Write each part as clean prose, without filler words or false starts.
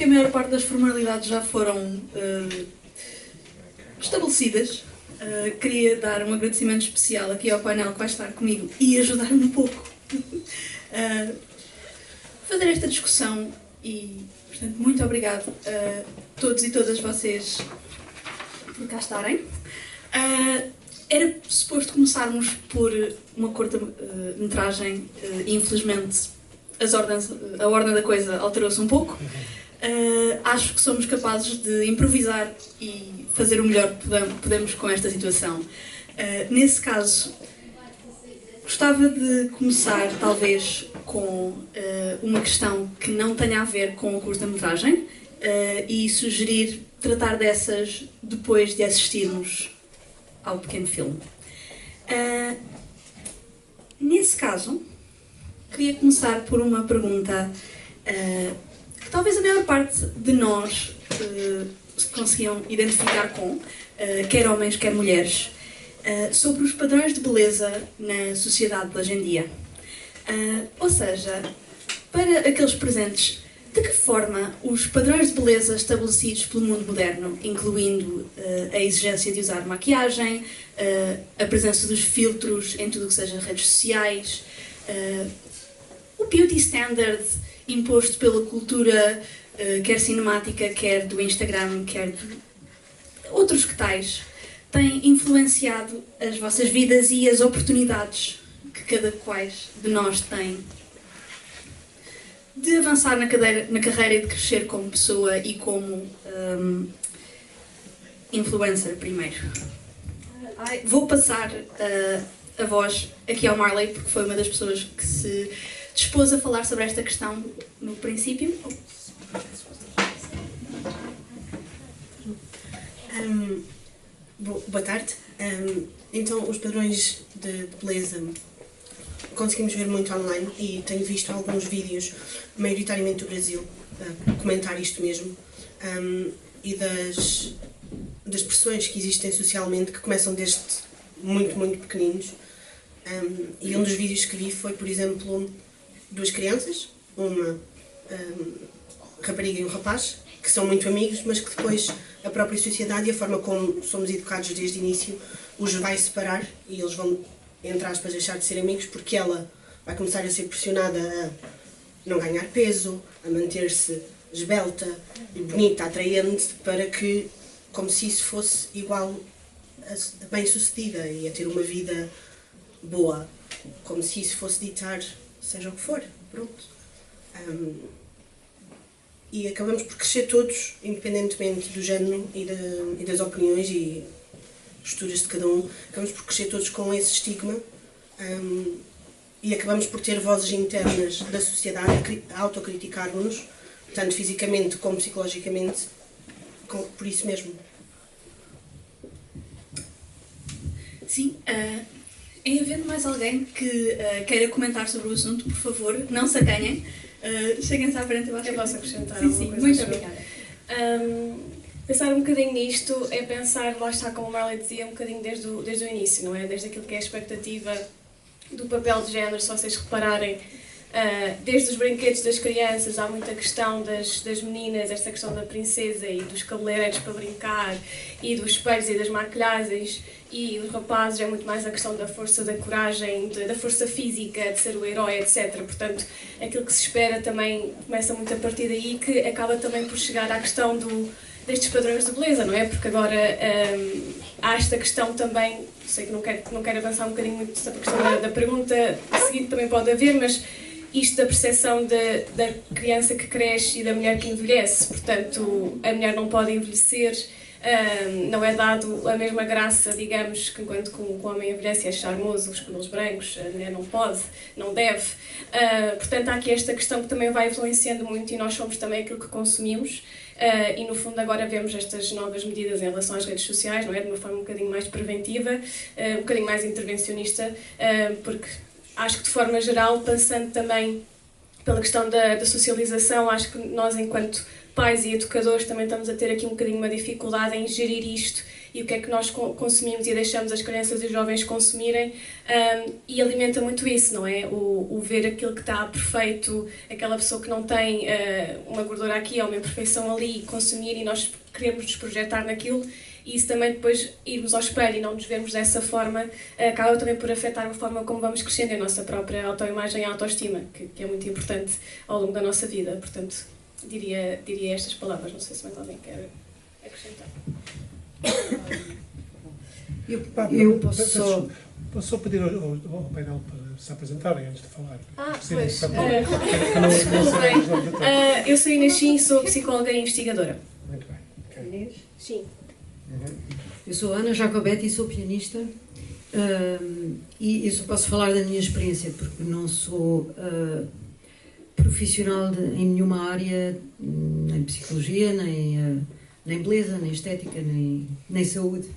que a maior parte das formalidades já foram estabelecidas. Queria dar um agradecimento especial aqui ao painel que vai estar comigo e ajudar-me um pouco a fazer esta discussão e, portanto, muito obrigado a todos e todas vocês por cá estarem. Era suposto começarmos por uma curta-metragem e, infelizmente, a ordem da coisa alterou-se um pouco. Acho que somos capazes de improvisar e fazer o melhor que podemos com esta situação. Nesse caso, gostava de começar, talvez, com uma questão que não tenha a ver com a curta-metragem e sugerir tratar dessas depois de assistirmos ao pequeno filme. Nesse caso, queria começar por uma pergunta que talvez a maior parte de nós se conseguiam identificar com, quer homens, quer mulheres, sobre os padrões de beleza na sociedade de hoje em dia. Ou seja, para aqueles presentes, de que forma os padrões de beleza estabelecidos pelo mundo moderno, incluindo a exigência de usar maquiagem, a presença dos filtros em tudo o que seja redes sociais, o beauty standard imposto pela cultura, quer cinemática, quer do Instagram, quer de outros que tais, têm influenciado as vossas vidas e as oportunidades que cada qual de nós tem de avançar na carreira e de crescer como pessoa e como influencer primeiro. Vou passar a voz aqui ao Marley, porque foi uma das pessoas que se dispôs a falar sobre esta questão no princípio. Boa tarde. Então, os padrões de beleza conseguimos ver muito online e tenho visto alguns vídeos, maioritariamente do Brasil, comentar isto mesmo, e das pressões que existem socialmente, que começam desde muito, muito pequeninos. E um dos vídeos que vi foi, por exemplo, duas crianças, uma rapariga e um rapaz, que são muito amigos, mas que depois a própria sociedade e a forma como somos educados desde o início os vai separar e eles vão, entre aspas, deixar de ser amigos porque ela vai começar a ser pressionada a não ganhar peso, a manter-se esbelta e bonita, atraente, para que, como se isso fosse igual a bem-sucedida e a ter uma vida boa, como se isso fosse ditar seja o que for, pronto. E acabamos por crescer todos, independentemente do género e das opiniões e posturas de cada um, acabamos por crescer todos com esse estigma e acabamos por ter vozes internas da sociedade a autocriticar-nos, tanto fisicamente como psicologicamente, por isso mesmo. Sim, em havendo mais alguém que queira comentar sobre o assunto, por favor, não se acanhem. Cheguem-se à frente, eu acho que posso acrescentar sim, alguma coisa. Muito obrigada. Pensar um bocadinho nisto é pensar, lá está, como a Marley dizia, um bocadinho desde o início, não é? Desde aquilo que é a expectativa do papel de género, se vocês repararem, desde os brinquedos das crianças, há muita questão das meninas, esta questão da princesa e dos cabeleireiros para brincar, e dos espelhos e das maquilhagens, e os rapazes é muito mais a questão da força, da coragem, da força física, de ser o herói, etc. Portanto, aquilo que se espera também começa muito a partir daí, que acaba também por chegar à questão destes padrões de beleza, não é? Porque agora há esta questão também, sei que não quero avançar um bocadinho muito sobre a questão da pergunta seguinte, também pode haver, mas isto da percepção da criança que cresce e da mulher que envelhece. Portanto, a mulher não pode envelhecer, não é dado a mesma graça, digamos, que enquanto que o homem envelhece é charmoso, os cabelos brancos, a mulher não pode, não deve. Portanto, há aqui esta questão que também vai influenciando muito e nós somos também aquilo que consumimos. E no fundo agora vemos estas novas medidas em relação às redes sociais, não é? De uma forma um bocadinho mais preventiva, um bocadinho mais intervencionista, porque acho que de forma geral, passando também pela questão da socialização, acho que nós enquanto pais e educadores também estamos a ter aqui um bocadinho uma dificuldade em gerir isto e o que é que nós consumimos e deixamos as crianças e os jovens consumirem, e alimenta muito isso, não é? O ver aquilo que está perfeito, aquela pessoa que não tem uma gordura aqui ou uma imperfeição ali, consumir, e nós queremos nos projetar naquilo, e isso também depois irmos ao espelho e não nos vermos dessa forma, acaba também por afetar a forma como vamos crescendo, a nossa própria autoimagem e autoestima, que é muito importante ao longo da nossa vida. Portanto, diria estas palavras. Não sei se mais alguém quer acrescentar. Eu posso só pedir ao painel para se apresentarem antes de falar. Pois. Eu sou Inês Chin, sou psicóloga e investigadora. Muito bem. Inês? Sim. Eu sou Ana Jacobetti e sou pianista, e eu só posso falar da minha experiência porque não sou profissional em nenhuma área, nem psicologia, nem beleza, nem estética, nem saúde.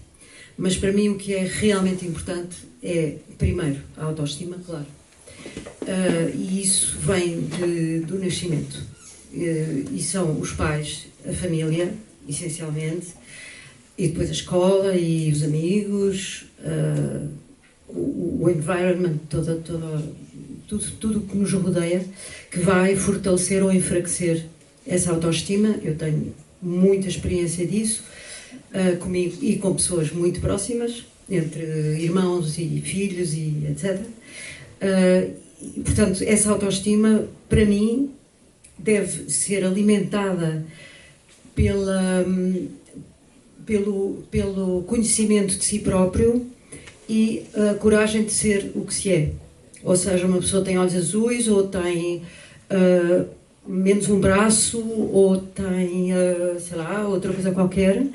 Mas para mim o que é realmente importante é, primeiro, a autoestima, claro. E isso vem do nascimento. E são os pais, a família, essencialmente, e depois a escola e os amigos, o environment, tudo que nos rodeia, que vai fortalecer ou enfraquecer essa autoestima. Eu tenho muita experiência disso, comigo e com pessoas muito próximas, entre irmãos e filhos e etc. E, portanto, essa autoestima, para mim, deve ser alimentada pelo conhecimento de si próprio e a coragem de ser o que se é. Ou seja, uma pessoa tem olhos azuis, ou tem menos um braço, ou tem, sei lá, outra coisa qualquer,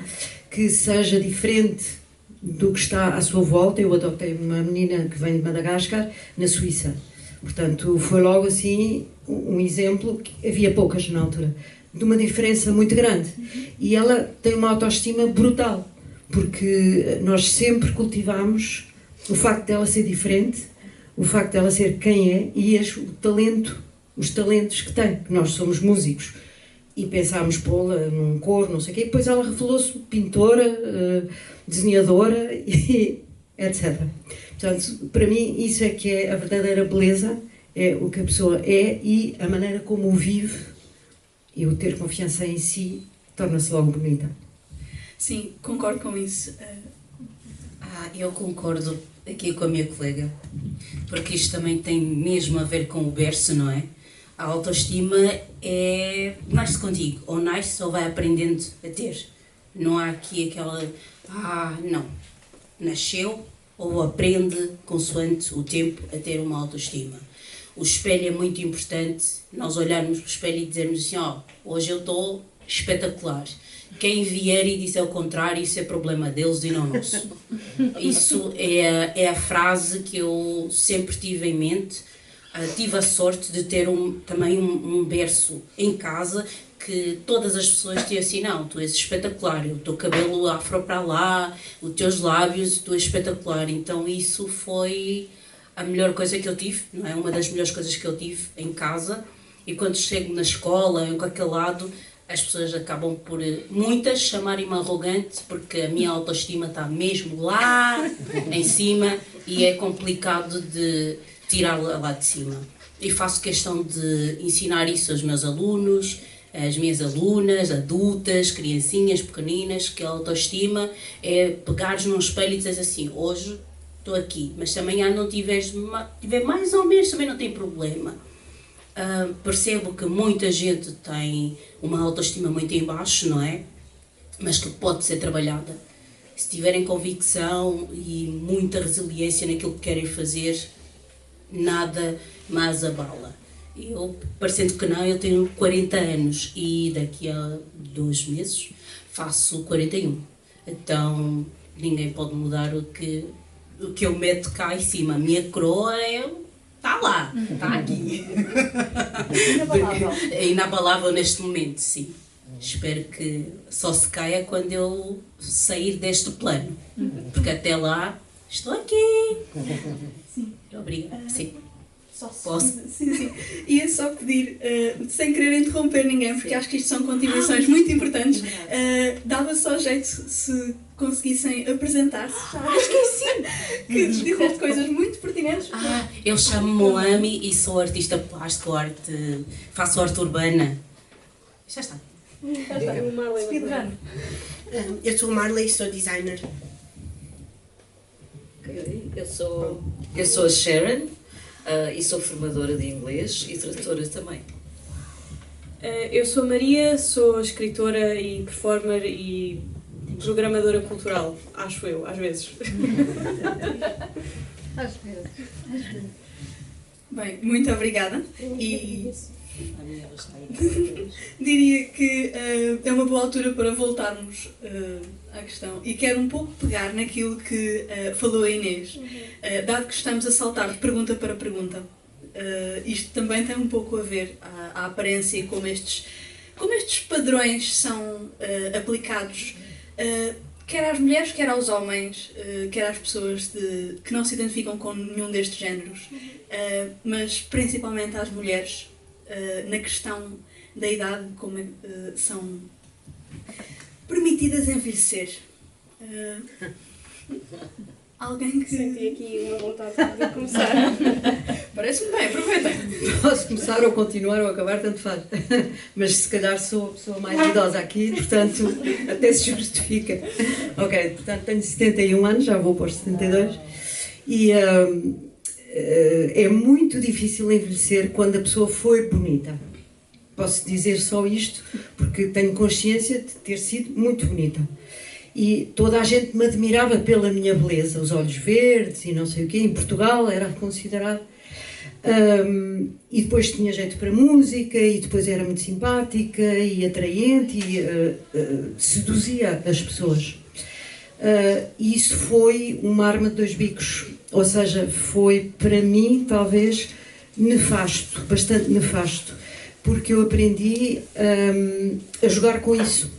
que seja diferente do que está à sua volta. Eu adotei uma menina que vem de Madagascar, na Suíça. Portanto, foi logo assim um exemplo, que havia poucas na altura, de uma diferença muito grande. E ela tem uma autoestima brutal, porque nós sempre cultivamos o facto dela ser diferente, o facto dela ser quem é e os talentos que tem. Nós somos músicos e pensámos pô-la num coro, não sei o quê, e depois ela revelou-se pintora, desenhadora e etc. Portanto, para mim, isso é que é a verdadeira beleza, é o que a pessoa é e a maneira como o vive, e o ter confiança em si torna-se logo bonita. Sim, concordo com isso. Eu concordo aqui com a minha colega, porque isto também tem mesmo a ver com o berço, não é? A autoestima nasce contigo, ou nasce ou vai aprendendo a ter. Não há aqui aquela, não, nasceu ou aprende consoante o tempo a ter uma autoestima. O espelho é muito importante, nós olharmos para o espelho e dizermos assim, hoje eu estou espetacular. Quem vier e disser o contrário, isso é problema deles e não nosso. Isso é a frase que eu sempre tive em mente. Tive a sorte de ter também um berço em casa que todas as pessoas diziam assim, não, tu és espetacular, o teu cabelo afro para lá, os teus lábios, tu és espetacular. Então isso foi a melhor coisa que eu tive, não é? Uma das melhores coisas que eu tive em casa. E quando chego na escola, em qualquer lado, as pessoas acabam por, muitas, chamarem-me arrogante, porque a minha autoestima está mesmo lá em cima e é complicado de tirá-la lá de cima. E faço questão de ensinar isso aos meus alunos, às minhas alunas, adultas, criancinhas pequeninas, que a autoestima é pegares num espelho e dizeres assim, hoje estou aqui, mas se amanhã não tiver mais ou menos, também não tem problema. Percebo que muita gente tem uma autoestima muito em baixo, não é? Mas que pode ser trabalhada. Se tiverem convicção e muita resiliência naquilo que querem fazer, nada mais abala. Eu, parecendo que não, eu tenho 40 anos e daqui a 2 meses faço 41. Então, ninguém pode mudar o que eu meto cá em cima. A minha coroa está lá, está aqui. É inabalável neste momento, sim. Espero que só se caia quando eu sair deste plano. Porque até lá, estou aqui. Sim. Obrigada. Sim. Posso? Sim. Ia só pedir, sem querer interromper ninguém, porque acho que isto são contribuições muito importantes, dava só jeito se conseguissem apresentar-se. Acho que sim! Que disseste coisas muito pertinentes. Eu chamo-me Moami e sou artista plástico, faço arte urbana. Já está. Eu sou Marley, sou designer. Eu sou a Sharon e sou formadora de inglês e tradutora também. Eu sou a Maria, sou escritora e performer e programadora cultural, acho eu, às vezes. Bem, muito obrigada e diria que é uma boa altura para voltarmos à questão e quero um pouco pegar naquilo que falou a Inês, dado que estamos a saltar de pergunta para pergunta. Isto também tem um pouco a ver à aparência e como estes padrões são aplicados quer às mulheres, quer aos homens, quer às pessoas que não se identificam com nenhum destes géneros, mas principalmente às mulheres, na questão da idade, como são permitidas envelhecer. Alguém que... Senti aqui uma vontade de começar. Parece-me bem, aproveitem. Posso começar ou continuar ou acabar, tanto faz. Mas se calhar sou a pessoa mais idosa aqui, portanto, até se justifica. Ok, portanto, tenho 71 anos, já vou para os 72. E é muito difícil envelhecer quando a pessoa foi bonita. Posso dizer só isto, porque tenho consciência de ter sido muito bonita. E toda a gente me admirava pela minha beleza, os olhos verdes e não sei o quê. Em Portugal era considerado. E depois tinha jeito para música, e depois era muito simpática e atraente e seduzia as pessoas. E isso foi uma arma de dois bicos, ou seja, foi para mim talvez nefasto, bastante nefasto, porque eu aprendi a jogar com isso.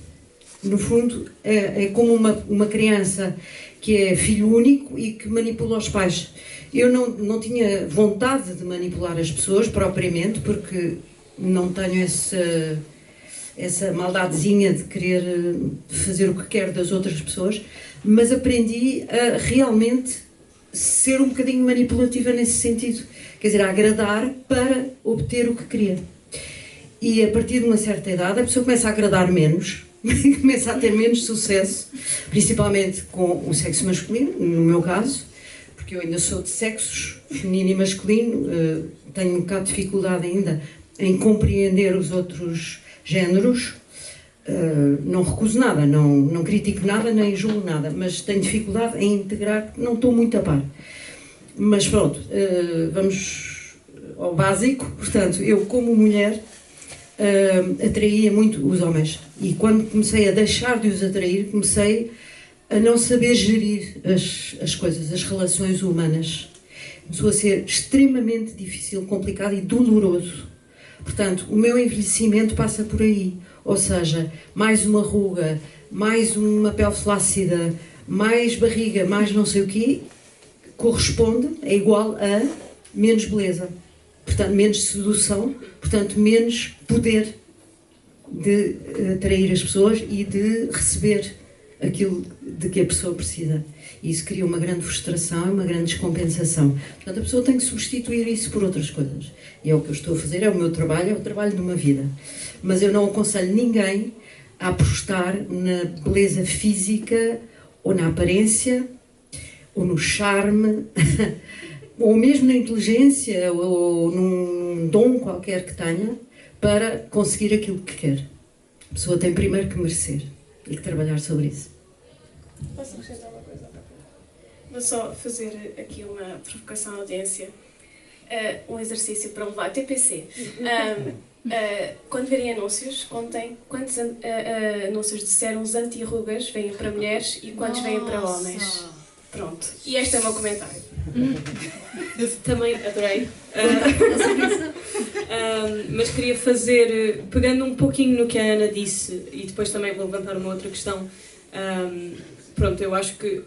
No fundo, é como uma criança que é filho único e que manipula os pais. Eu não tinha vontade de manipular as pessoas propriamente, porque não tenho essa maldadezinha de querer fazer o que quero das outras pessoas, mas aprendi a realmente ser um bocadinho manipulativa nesse sentido. Quer dizer, a agradar para obter o que queria. E a partir de uma certa idade, a pessoa começa a agradar menos, começa a ter menos sucesso, principalmente com o sexo masculino, no meu caso, porque eu ainda sou de sexos, feminino e masculino, tenho um bocado de dificuldade ainda em compreender os outros géneros. Não recuso nada, não critico nada, nem julgo nada, mas tenho dificuldade em integrar, não estou muito a par. Mas pronto, vamos ao básico. Portanto, eu como mulher atraía muito os homens, e quando comecei a deixar de os atrair, comecei a não saber gerir as coisas, as relações humanas. Começou a ser extremamente difícil, complicado e doloroso. Portanto, o meu envelhecimento passa por aí, ou seja, mais uma ruga, mais uma pele flácida, mais barriga, mais não sei o quê, corresponde, é igual a menos beleza. Portanto, menos sedução, portanto, menos poder de atrair as pessoas e de receber aquilo de que a pessoa precisa. E isso cria uma grande frustração, uma grande descompensação. Portanto, a pessoa tem que substituir isso por outras coisas. E é o que eu estou a fazer, é o meu trabalho, é o trabalho de uma vida. Mas eu não aconselho ninguém a apostar na beleza física, ou na aparência, ou no charme, ou mesmo na inteligência, ou num dom qualquer que tenha, para conseguir aquilo que quer. A pessoa tem primeiro que merecer e que trabalhar sobre isso. Posso acrescentar uma coisa? Vou só fazer aqui uma provocação à audiência. Um exercício para levar TPC. Quando verem anúncios, contem quantos anúncios de sérums anti-rugas vêm para mulheres e quantos vêm para homens. Pronto. E este é o meu comentário. Também adorei. Mas queria fazer, pegando um pouquinho no que a Ana disse, e depois também vou levantar uma outra questão, pronto, eu acho que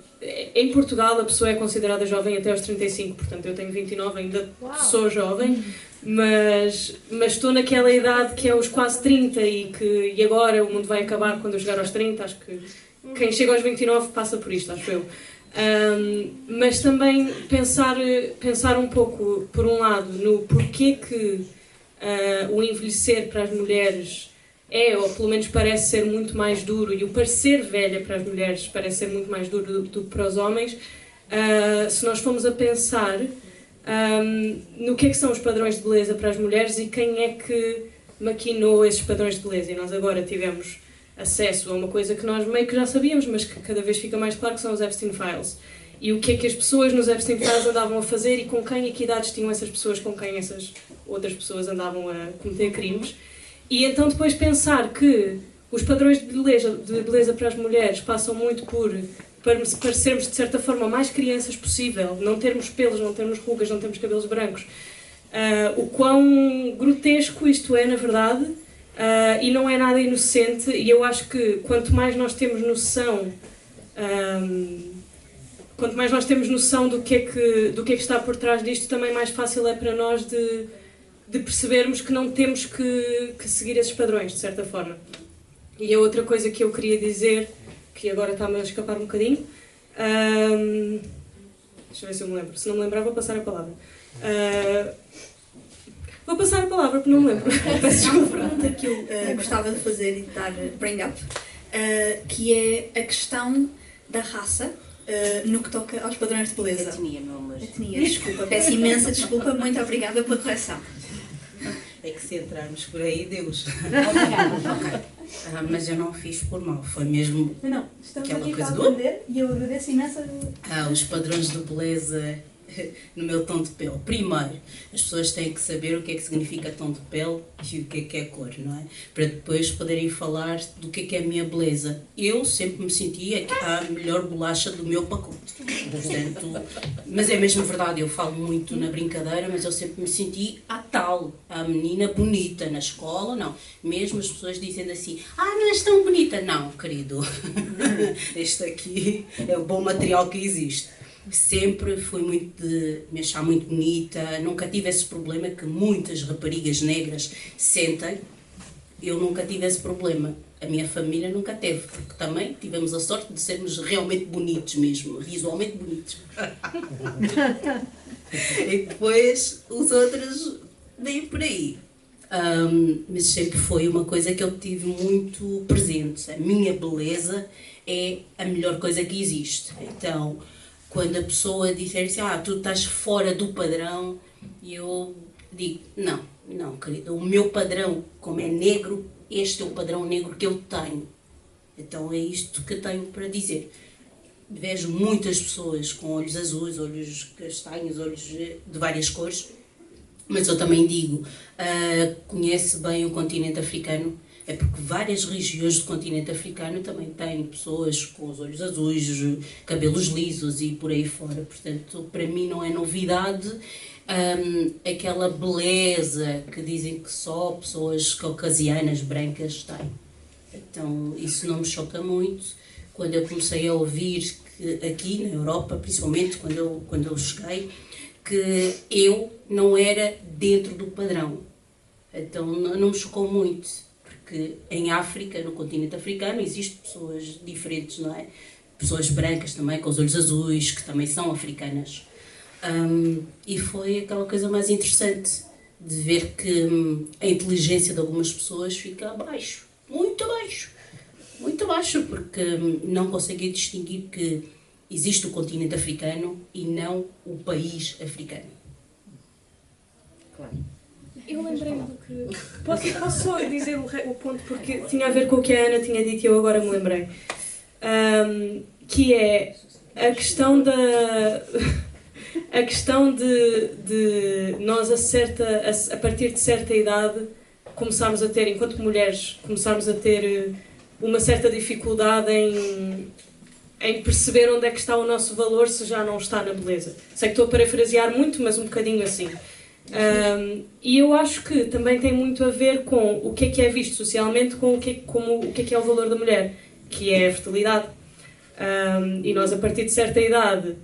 em Portugal a pessoa é considerada jovem até aos 35, portanto eu tenho 29, ainda sou jovem, mas estou naquela idade que é os quase 30 e agora o mundo vai acabar quando eu chegar aos 30, acho que quem chega aos 29 passa por isto, acho eu. Mas também pensar um pouco, por um lado, no porquê que o envelhecer para as mulheres ou pelo menos parece ser muito mais duro, e o parecer velha para as mulheres parece ser muito mais duro do que para os homens. Se nós formos a pensar no que é que são os padrões de beleza para as mulheres e quem é que maquinou esses padrões de beleza, e nós agora tivemos acesso a uma coisa que nós meio que já sabíamos, mas que cada vez fica mais claro, que são os Epstein Files. E o que é que as pessoas nos Epstein Files andavam a fazer e com quem e que idades tinham essas pessoas com quem essas outras pessoas andavam a cometer crimes. E então depois pensar que os padrões de beleza para as mulheres passam muito por parecermos de certa forma mais crianças possível, não termos pelos, não termos rugas, não termos cabelos brancos. O quão grotesco isto é, na verdade, e não é nada inocente, e eu acho que quanto mais nós temos noção do que é que está por trás disto, também mais fácil é para nós de percebermos que não temos que seguir esses padrões, de certa forma. E a outra coisa que eu queria dizer, que agora está-me a escapar um bocadinho, deixa eu ver se eu me lembro. Se não me lembrar, vou passar a palavra. Vou passar a palavra, porque não me lembro. Há uma pergunta que eu gostava de fazer e de dar bring up, que é a questão da raça no que toca aos padrões de beleza. Etnia, meu amor. Etnia, desculpa. Peço imensa desculpa. Muito obrigada pela correção. É que se entrarmos por aí, Deus. Obrigada. Ok. Mas eu não fiz por mal, foi mesmo Não, estamos aquela aqui coisa para aprender e eu agradeço imensa. Os padrões de beleza no meu tom de pele. Primeiro, as pessoas têm que saber o que é que significa tom de pele e o que é cor, não é? Para depois poderem falar do que é a minha beleza. Eu sempre me sentia a melhor bolacha do meu pacote. Portanto, mas é mesmo verdade, eu falo muito na brincadeira, mas eu sempre me senti a menina bonita na escola, não. Mesmo as pessoas dizendo assim, não és tão bonita. Não, querido, este aqui é o bom material que existe. Sempre fui muito de me achar muito bonita, nunca tive esse problema que muitas raparigas negras sentem. Eu nunca tive esse problema. A minha família nunca teve, porque também tivemos a sorte de sermos realmente bonitos mesmo, visualmente bonitos. E depois os outros vêm por aí. Mas sempre foi uma coisa que eu tive muito presente. A minha beleza é a melhor coisa que existe. Então, quando a pessoa disser assim, tu estás fora do padrão, eu digo, não, querida, o meu padrão, como é negro, este é o padrão negro que eu tenho. Então é isto que tenho para dizer. Vejo muitas pessoas com olhos azuis, olhos castanhos, olhos de várias cores, mas eu também digo, conhece bem o continente africano. É porque várias regiões do continente africano também têm pessoas com os olhos azuis, cabelos lisos e por aí fora. Portanto, para mim não é novidade aquela beleza que dizem que só pessoas caucasianas, brancas têm. Então, isso não me choca muito. Quando eu comecei a ouvir que aqui na Europa, principalmente quando eu cheguei, que eu não era dentro do padrão. Então, não me chocou muito. Que em África, no continente africano, existem pessoas diferentes, não é? Pessoas brancas também, com os olhos azuis, que também são africanas. E foi aquela coisa mais interessante de ver que a inteligência de algumas pessoas fica abaixo, muito abaixo, porque não conseguem distinguir que existe o continente africano e não o país africano. Claro. Eu lembrei-me do que... Posso só dizer o ponto, porque tinha a ver com o que a Ana tinha dito e eu agora me lembrei. Que é a questão de nós a partir de certa idade começarmos a ter, enquanto mulheres, começarmos a ter uma certa dificuldade em perceber onde é que está o nosso valor se já não está na beleza. Sei que estou a parafrasear muito, mas um bocadinho assim. E eu acho que também tem muito a ver com o que é visto socialmente, com o que é o valor da mulher, que é a fertilidade. E nós, a partir de certa idade,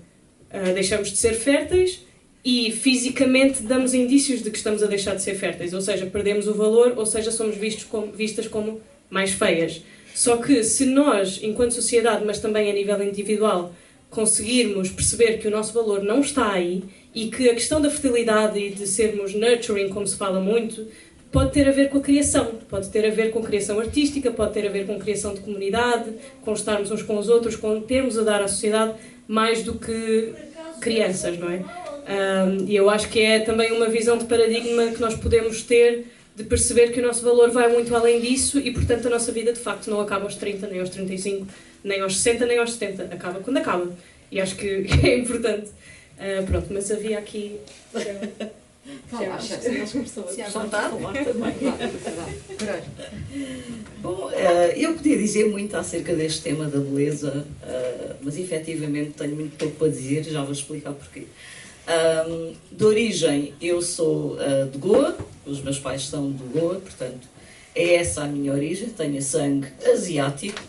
deixamos de ser férteis e fisicamente damos indícios de que estamos a deixar de ser férteis, ou seja, perdemos o valor, ou seja, somos vistas como mais feias. Só que se nós, enquanto sociedade, mas também a nível individual, conseguirmos perceber que o nosso valor não está aí e que a questão da fertilidade e de sermos nurturing, como se fala muito, pode ter a ver com a criação, pode ter a ver com criação artística, pode ter a ver com criação de comunidade, com estarmos uns com os outros, com termos a dar à sociedade mais do que crianças, não é? E eu acho que é também uma visão de paradigma que nós podemos ter de perceber que o nosso valor vai muito além disso e, portanto, a nossa vida de facto não acaba aos 30, nem aos 35, nem aos 60, nem aos 70. Acaba quando acaba. E acho que é importante. Pronto, mas havia aqui... Bom, eu podia dizer muito acerca deste tema da beleza, mas efetivamente tenho muito pouco para dizer, já vou explicar porquê. De origem, eu sou de Goa, os meus pais são de Goa, portanto é essa a minha origem, tenho sangue asiático.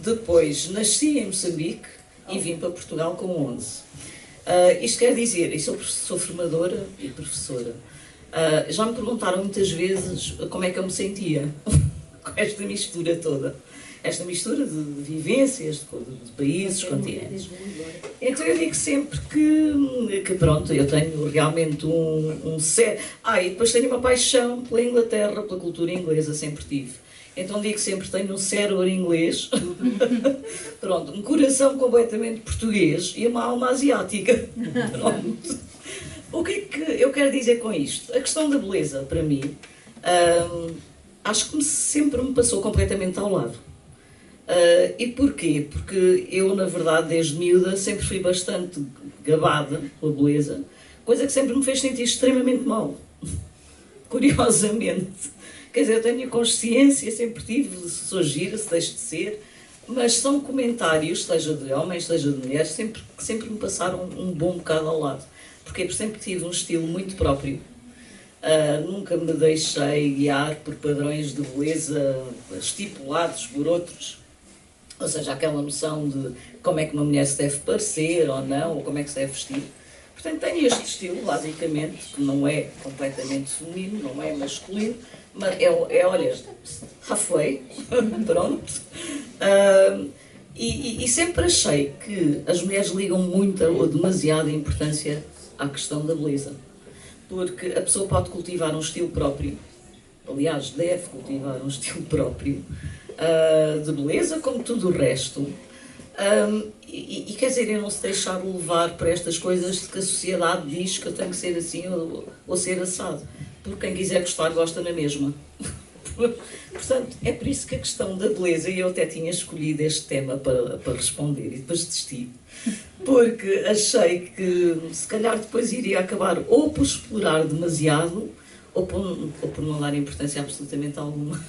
Depois nasci em Moçambique e vim para Portugal com 11. Isto quer dizer, eu sou formadora e professora. Já me perguntaram muitas vezes como é que eu me sentia com esta mistura toda. Esta mistura de vivências, de países, continentes. Então eu digo sempre que pronto, eu tenho realmente um sério... e depois tenho uma paixão pela Inglaterra, pela cultura inglesa, sempre tive. Então digo sempre que tenho um cérebro inglês, pronto, um coração completamente português e uma alma asiática. Pronto. O que é que eu quero dizer com isto? A questão da beleza, para mim, acho que sempre me passou completamente ao lado. E porquê? Porque eu, na verdade, desde miúda, sempre fui bastante gabada pela beleza, coisa que sempre me fez sentir extremamente mal. Curiosamente. Quer dizer, eu tenho consciência, sempre tive, se sou gira, se deixo de ser, mas são comentários, seja de homens, seja de mulheres, que sempre me passaram um bom bocado ao lado. Porque eu sempre tive um estilo muito próprio. Nunca me deixei guiar por padrões de beleza estipulados por outros. Ou seja, aquela noção de como é que uma mulher se deve parecer ou não, ou como é que se deve vestir. Portanto, tenho este estilo, basicamente, que não é completamente feminino, não é masculino, mas olha, halfway, pronto. E sempre achei que as mulheres ligam muita ou demasiada importância à questão da beleza. Porque a pessoa pode cultivar um estilo próprio, aliás, deve cultivar um estilo próprio, de beleza, como tudo o resto. E quer dizer, eu não se deixar levar para estas coisas que a sociedade diz que eu tenho que ser assim ou ser assado. Porque quem quiser gostar, gosta na mesma. Portanto, é por isso que a questão da beleza, e eu até tinha escolhido este tema para responder e depois desisti. Porque achei que se calhar depois iria acabar ou por explorar demasiado ou por não dar importância absolutamente alguma.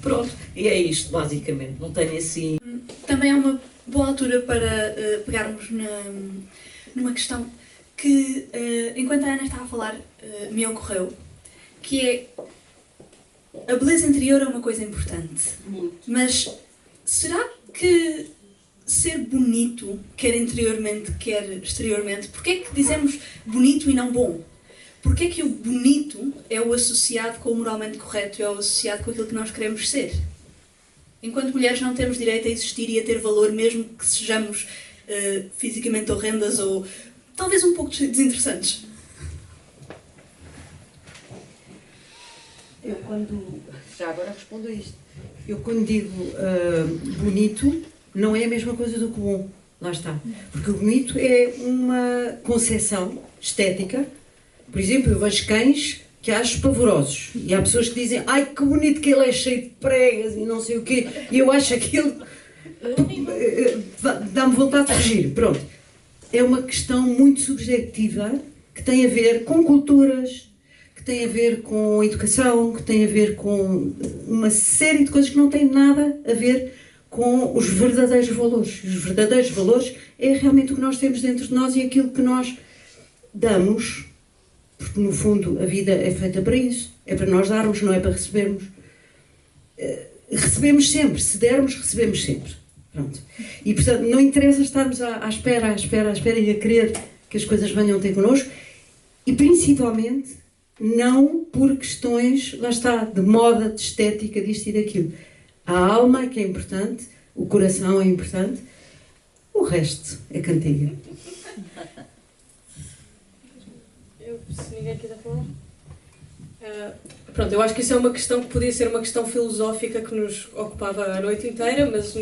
Pronto, e é isto basicamente, não tenho assim... Também é uma boa altura para pegarmos numa questão que, enquanto a Ana estava a falar, me ocorreu, que é a beleza interior é uma coisa importante, mas será que ser bonito, quer interiormente, quer exteriormente, porquê é que dizemos bonito e não bom? Porquê é que o bonito é o associado com o moralmente correto, é o associado com aquilo que nós queremos ser? Enquanto mulheres não temos direito a existir e a ter valor, mesmo que sejamos fisicamente horrendas ou talvez um pouco desinteressantes. Já agora respondo a isto. Eu quando digo bonito, não é a mesma coisa do que bom. Lá está. Porque o bonito é uma concepção estética. Por exemplo, eu vejo cães que acho pavorosos. E há pessoas que dizem, ai que bonito que ele é cheio de pregas e não sei o quê. E eu acho aquilo... dá-me vontade de fugir. Pronto. É uma questão muito subjetiva que tem a ver com culturas, que tem a ver com educação, que tem a ver com uma série de coisas que não têm nada a ver com os verdadeiros valores. Os verdadeiros valores é realmente o que nós temos dentro de nós e aquilo que nós damos, porque no fundo a vida é feita para isso. É para nós darmos, não é para recebermos. Recebemos sempre. Se dermos, recebemos sempre. Pronto. E, portanto, não interessa estarmos à espera e a querer que as coisas venham ter connosco, e principalmente não por questões, lá está, de moda, de estética, disto e daquilo. A alma é que é importante, o coração é importante, o resto é cantiga. Se ninguém quiser falar. Pronto, eu acho que isso é uma questão que podia ser uma questão filosófica que nos ocupava a noite inteira, mas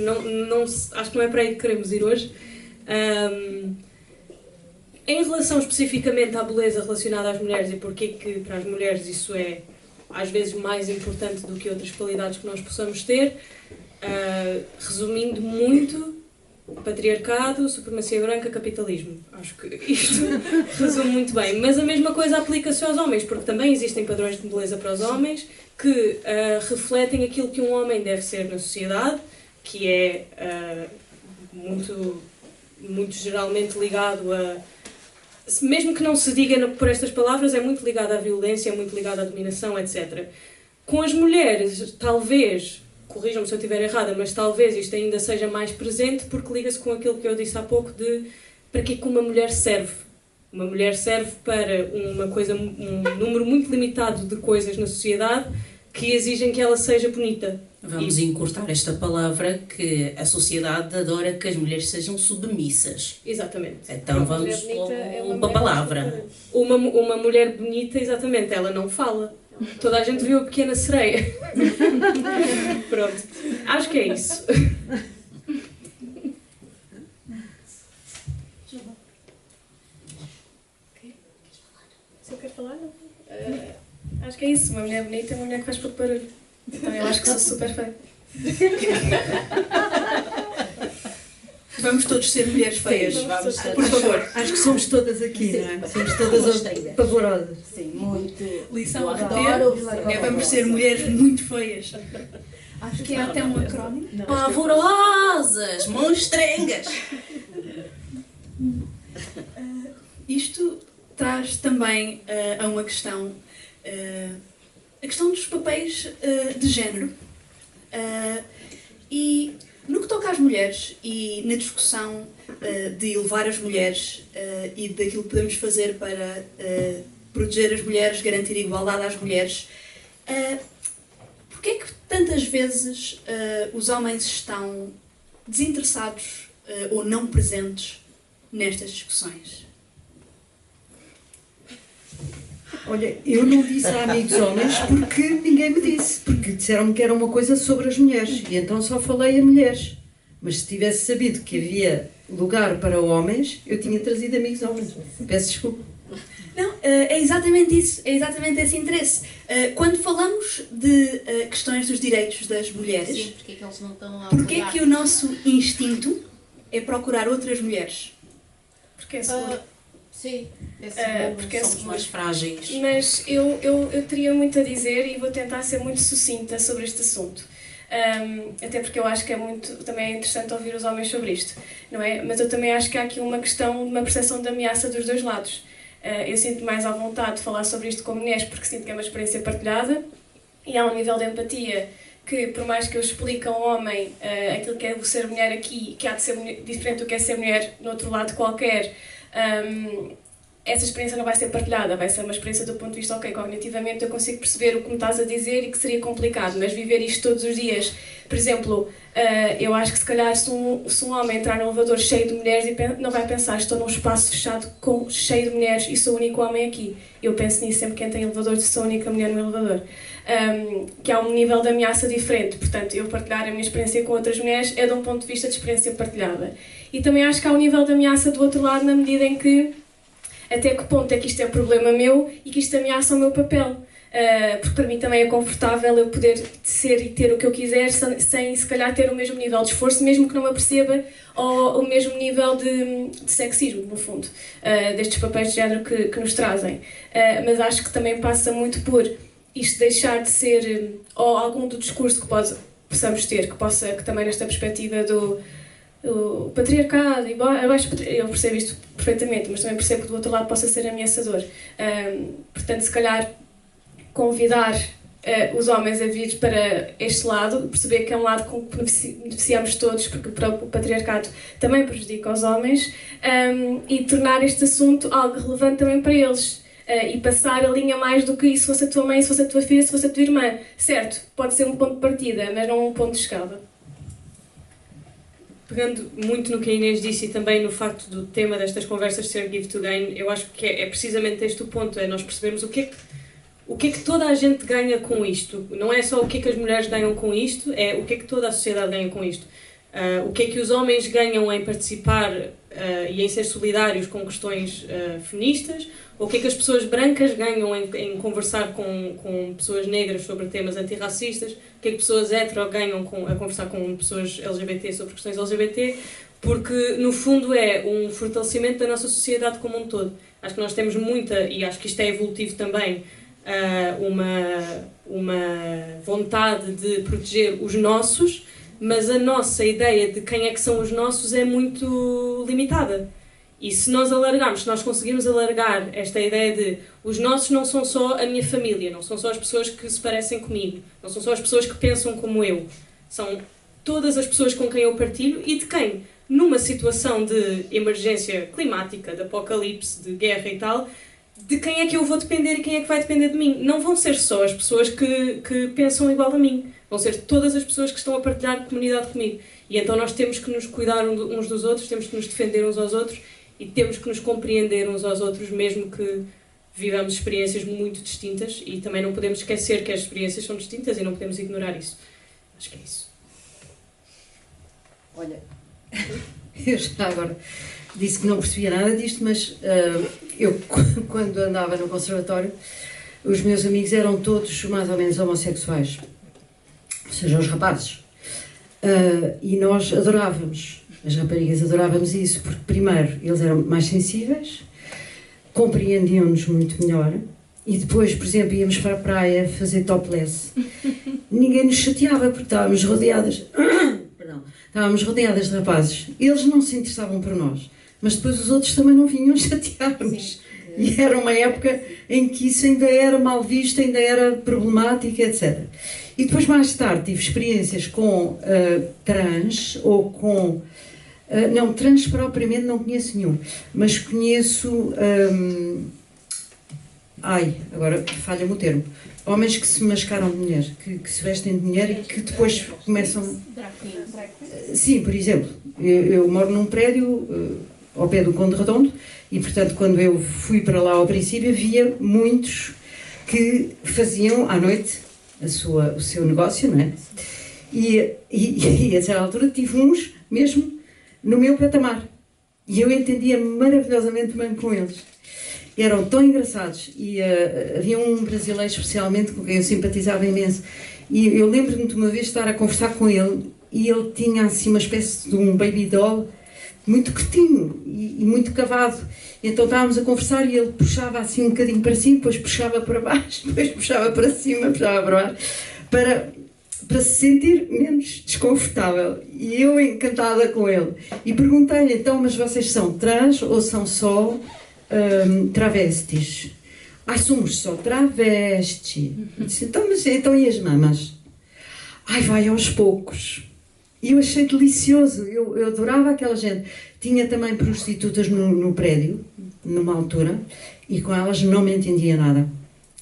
acho que não é para aí que queremos ir hoje. Em relação especificamente à beleza relacionada às mulheres e porque que para as mulheres isso é às vezes mais importante do que outras qualidades que nós possamos ter, resumindo muito, patriarcado, supremacia branca, capitalismo. Acho que isto resume muito bem. Mas a mesma coisa aplica-se aos homens, porque também existem padrões de beleza para os homens que refletem aquilo que um homem deve ser na sociedade, que é muito geralmente ligado a... Mesmo que não se diga por estas palavras, é muito ligado à violência, é muito ligado à dominação, etc. Com as mulheres, talvez... corrijam-me se eu estiver errada, mas talvez isto ainda seja mais presente porque liga-se com aquilo que eu disse há pouco de para que uma mulher serve. Uma mulher serve para um número muito limitado de coisas na sociedade que exigem que ela seja bonita. Vamos encurtar esta palavra que a sociedade adora que as mulheres sejam submissas. Exatamente. Então vamos para a palavra. Uma mulher bonita, exatamente, ela não fala. Toda a gente viu a Pequena Sereia. Pronto. Acho que é isso. Se eu quero falar, não? Acho que é isso. Uma mulher bonita é uma mulher que faz pouco barulho. Então eu acho que sou super feia. Vamos todos ser mulheres feias, por favor. Acho que somos todas aqui, não é? Somos todas pavorosas. Sim, muito. Lição a reter, vamos ser mulheres muito feias. Acho que é até um acrónimo. Pavorosas, monstrengas. Isto traz também a uma questão, a questão dos papéis de género. E no que toca às mulheres e na discussão de elevar as mulheres e daquilo que podemos fazer para proteger as mulheres, garantir a igualdade às mulheres, porquê é que tantas vezes os homens estão desinteressados ou não presentes nestas discussões? Olha, eu não disse a amigos homens porque ninguém me disse, porque disseram-me que era uma coisa sobre as mulheres e então só falei a mulheres. Mas se tivesse sabido que havia lugar para homens, eu tinha trazido amigos homens. Peço desculpa. Não, é exatamente isso, é exatamente esse interesse. Quando falamos de questões dos direitos das mulheres, sim, porque é que eles não estão a porquê é que o nosso instinto é procurar outras mulheres? Porque é seguro. Sim, porque é Somos mais frágeis. Mas eu teria muito a dizer e vou tentar ser muito sucinta sobre este assunto. Até porque eu acho que também é interessante ouvir os homens sobre isto, não é? Mas eu também acho que há aqui uma questão de uma percepção de ameaça dos dois lados. Eu sinto mais à vontade de falar sobre isto com mulheres porque sinto que é uma experiência partilhada e há um nível de empatia que, por mais que eu explique a um homem aquilo que é o ser mulher aqui, que há de ser diferente do que é ser mulher no outro lado qualquer, essa experiência não vai ser partilhada, vai ser uma experiência do ponto de vista, ok, cognitivamente eu consigo perceber o que me estás a dizer e que seria complicado, mas viver isto todos os dias, por exemplo, eu acho que se calhar se um homem entrar num elevador cheio de mulheres e não vai pensar, estou num espaço fechado cheio de mulheres e sou o único homem aqui. Eu penso nisso sempre que entro em elevador e sou a única mulher no elevador. Que há um nível de ameaça diferente, portanto, eu partilhar a minha experiência com outras mulheres é de um ponto de vista de experiência partilhada. E também acho que há um nível de ameaça do outro lado na medida em que até que ponto é que isto é problema meu e que isto ameaça o meu papel. Porque para mim também é confortável eu poder ser e ter o que eu quiser sem se calhar ter o mesmo nível de esforço, mesmo que não me aperceba, ou o mesmo nível de sexismo, no fundo, destes papéis de género que nos trazem. Mas acho que também passa muito por isto deixar de ser, ou algum do discurso que possamos ter, que também nesta perspectiva do patriarcado, eu percebo isto perfeitamente, mas também percebo que do outro lado possa ser ameaçador. Portanto, se calhar convidar os homens a vir para este lado, perceber que é um lado com que beneficiamos todos, porque o patriarcado também prejudica os homens, e tornar este assunto algo relevante também para eles. E passar a linha mais do que isso, se fosse a tua mãe, se fosse a tua filha, se fosse a tua irmã. Certo, pode ser um ponto de partida, mas não um ponto de chegada. Pegando muito no que a Inês disse e também no facto do tema destas conversas ser give to gain, eu acho que é precisamente este o ponto, é nós percebermos o que é que toda a gente ganha com isto. Não é só o que é que as mulheres ganham com isto, é o que é que toda a sociedade ganha com isto. O que é que os homens ganham em participar e em ser solidários com questões feministas, ou o que é que as pessoas brancas ganham em conversar com pessoas negras sobre temas antirracistas, o que é que pessoas hetero ganham a conversar com pessoas LGBT sobre questões LGBT, porque no fundo é um fortalecimento da nossa sociedade como um todo. Acho que nós temos muita, e acho que isto é evolutivo também, uma vontade de proteger os nossos, mas a nossa ideia de quem é que são os nossos é muito limitada. E se nós alargarmos, se nós conseguirmos alargar esta ideia de os nossos não são só a minha família, não são só as pessoas que se parecem comigo, não são só as pessoas que pensam como eu, são todas as pessoas com quem eu partilho e de quem, numa situação de emergência climática, de apocalipse, de guerra e tal, de quem é que eu vou depender e quem é que vai depender de mim. Não vão ser só as pessoas que pensam igual a mim, vão ser todas as pessoas que estão a partilhar comunidade comigo. E então nós temos que nos cuidar uns dos outros, temos que nos defender uns aos outros e temos que nos compreender uns aos outros, mesmo que vivamos experiências muito distintas, e também não podemos esquecer que as experiências são distintas e não podemos ignorar isso. Acho que é isso. Olha, eu já agora disse que não percebia nada disto, mas eu, quando andava no conservatório, os meus amigos eram todos mais ou menos homossexuais, ou seja, os rapazes. E nós adorávamos, as raparigas adorávamos isso, porque primeiro eles eram mais sensíveis, compreendiam-nos muito melhor, e depois, por exemplo, íamos para a praia fazer topless. Ninguém nos chateava porque estávamos rodeadas de rapazes. Eles não se interessavam por nós, mas depois os outros também não vinham chatear-nos. E era uma época em que isso ainda era mal visto, ainda era problemático, etc. E depois, mais tarde, tive experiências com trans, ou com... não, trans propriamente não conheço nenhum, mas conheço... agora falha-me o termo. Homens que se mascaram de mulher, que se vestem de mulher e que depois começam... Sim, por exemplo, eu moro num prédio ao pé do Conde Redondo e, portanto, quando eu fui para lá ao princípio, havia muitos que faziam à noite o seu negócio, não é? E a certa altura tive uns mesmo no meu patamar e eu entendia maravilhosamente bem com eles. Eram tão engraçados e havia um brasileiro especialmente com quem eu simpatizava imenso, e eu lembro-me de uma vez estar a conversar com ele e ele tinha assim uma espécie de um baby doll muito curtinho e muito cavado. Então estávamos a conversar e ele puxava assim um bocadinho para cima, depois puxava para baixo, depois puxava para cima, puxava para baixo, para se sentir menos desconfortável. E eu encantada com ele. E perguntei-lhe, então, mas vocês são trans ou são só travestis? Somos só travesti. Disse, então e as mamas? Vai aos poucos. E eu achei delicioso, eu adorava aquela gente. Tinha também prostitutas no prédio, numa altura, e com elas não me entendia nada.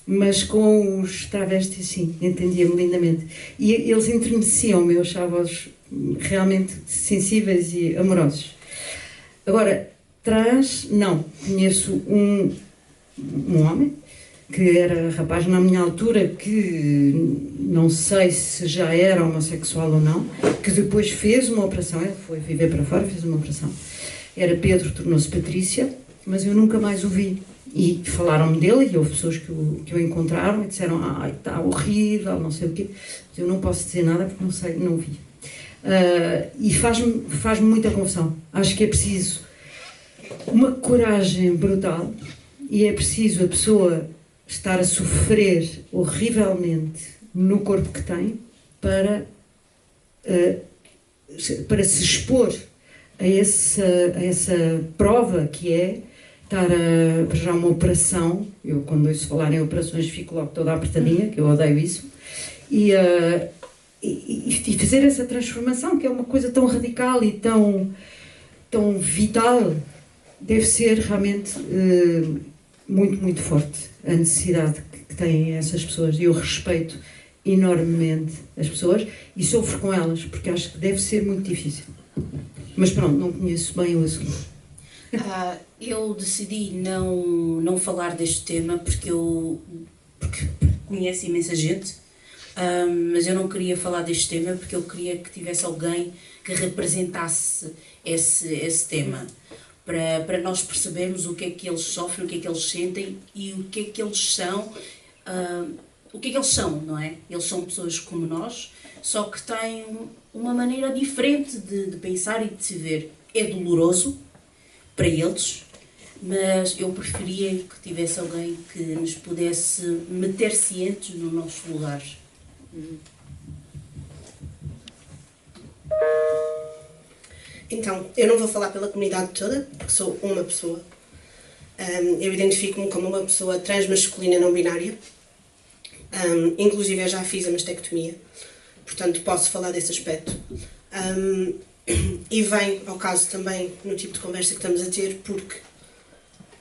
Mas com os travestis, sim, entendia-me lindamente. E eles enterneciam-me, eu achava-os realmente sensíveis e amorosos. Agora, trans, não. Conheço um homem que era rapaz na minha altura, que não sei se já era homossexual ou não, que depois fez uma operação, ele foi viver para fora, fez uma operação. Era Pedro, tornou-se Patrícia, mas eu nunca mais o vi. E falaram-me dele, e houve pessoas que o encontraram e disseram, está horrível, não sei o quê. Eu não posso dizer nada porque não sei, não vi. E faz-me muita confusão. Acho que é preciso uma coragem brutal, e é preciso a pessoa estar a sofrer horrivelmente no corpo que tem para se expor a essa prova que é estar a já uma operação. Eu, quando ouço falar em operações, fico logo toda apertadinha, que eu odeio isso. E fazer essa transformação, que é uma coisa tão radical e tão vital, deve ser realmente muito, muito forte a necessidade que têm essas pessoas. E eu respeito enormemente as pessoas e sofro com elas, porque acho que deve ser muito difícil. Mas pronto, não conheço bem o assunto. Eu decidi não falar deste tema porque conheço imensa gente, mas eu não queria falar deste tema porque eu queria que tivesse alguém que representasse esse tema, para nós percebermos o que é que eles sofrem, o que é que eles sentem e o que é que eles são, não é? Eles são pessoas como nós, só que têm uma maneira diferente de pensar e de se ver. É doloroso para eles, mas eu preferia que tivesse alguém que nos pudesse meter cientes no nosso lugar. Então, eu não vou falar pela comunidade toda, porque sou uma pessoa. Eu identifico-me como uma pessoa transmasculina não binária. Inclusive, eu já fiz a mastectomia, portanto, posso falar desse aspecto. E vem ao caso também no tipo de conversa que estamos a ter, porque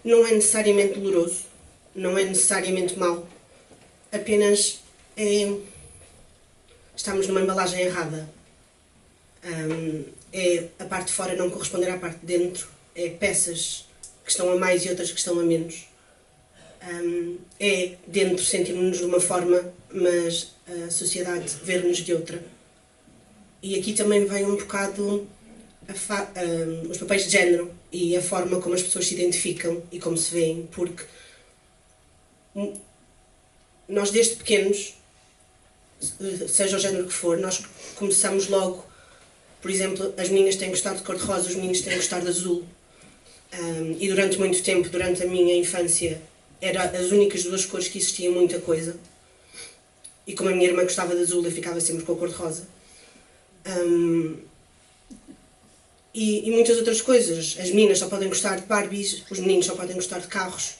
não é necessariamente doloroso, não é necessariamente mau, apenas estamos numa embalagem errada. É a parte de fora não corresponder à parte de dentro, é peças que estão a mais e outras que estão a menos. É dentro sentimos-nos de uma forma, mas a sociedade vê-nos de outra. E aqui também vem um bocado os papéis de género e a forma como as pessoas se identificam e como se veem, porque nós desde pequenos, seja o género que for, nós começamos logo, por exemplo, as meninas têm que gostar de cor-de-rosa, os meninos têm que gostar de azul. E durante muito tempo, durante a minha infância, eram as únicas duas cores que existiam muita coisa. E como a minha irmã gostava de azul, eu ficava sempre com a cor-de-rosa. E muitas outras coisas. As meninas só podem gostar de Barbies, os meninos só podem gostar de carros.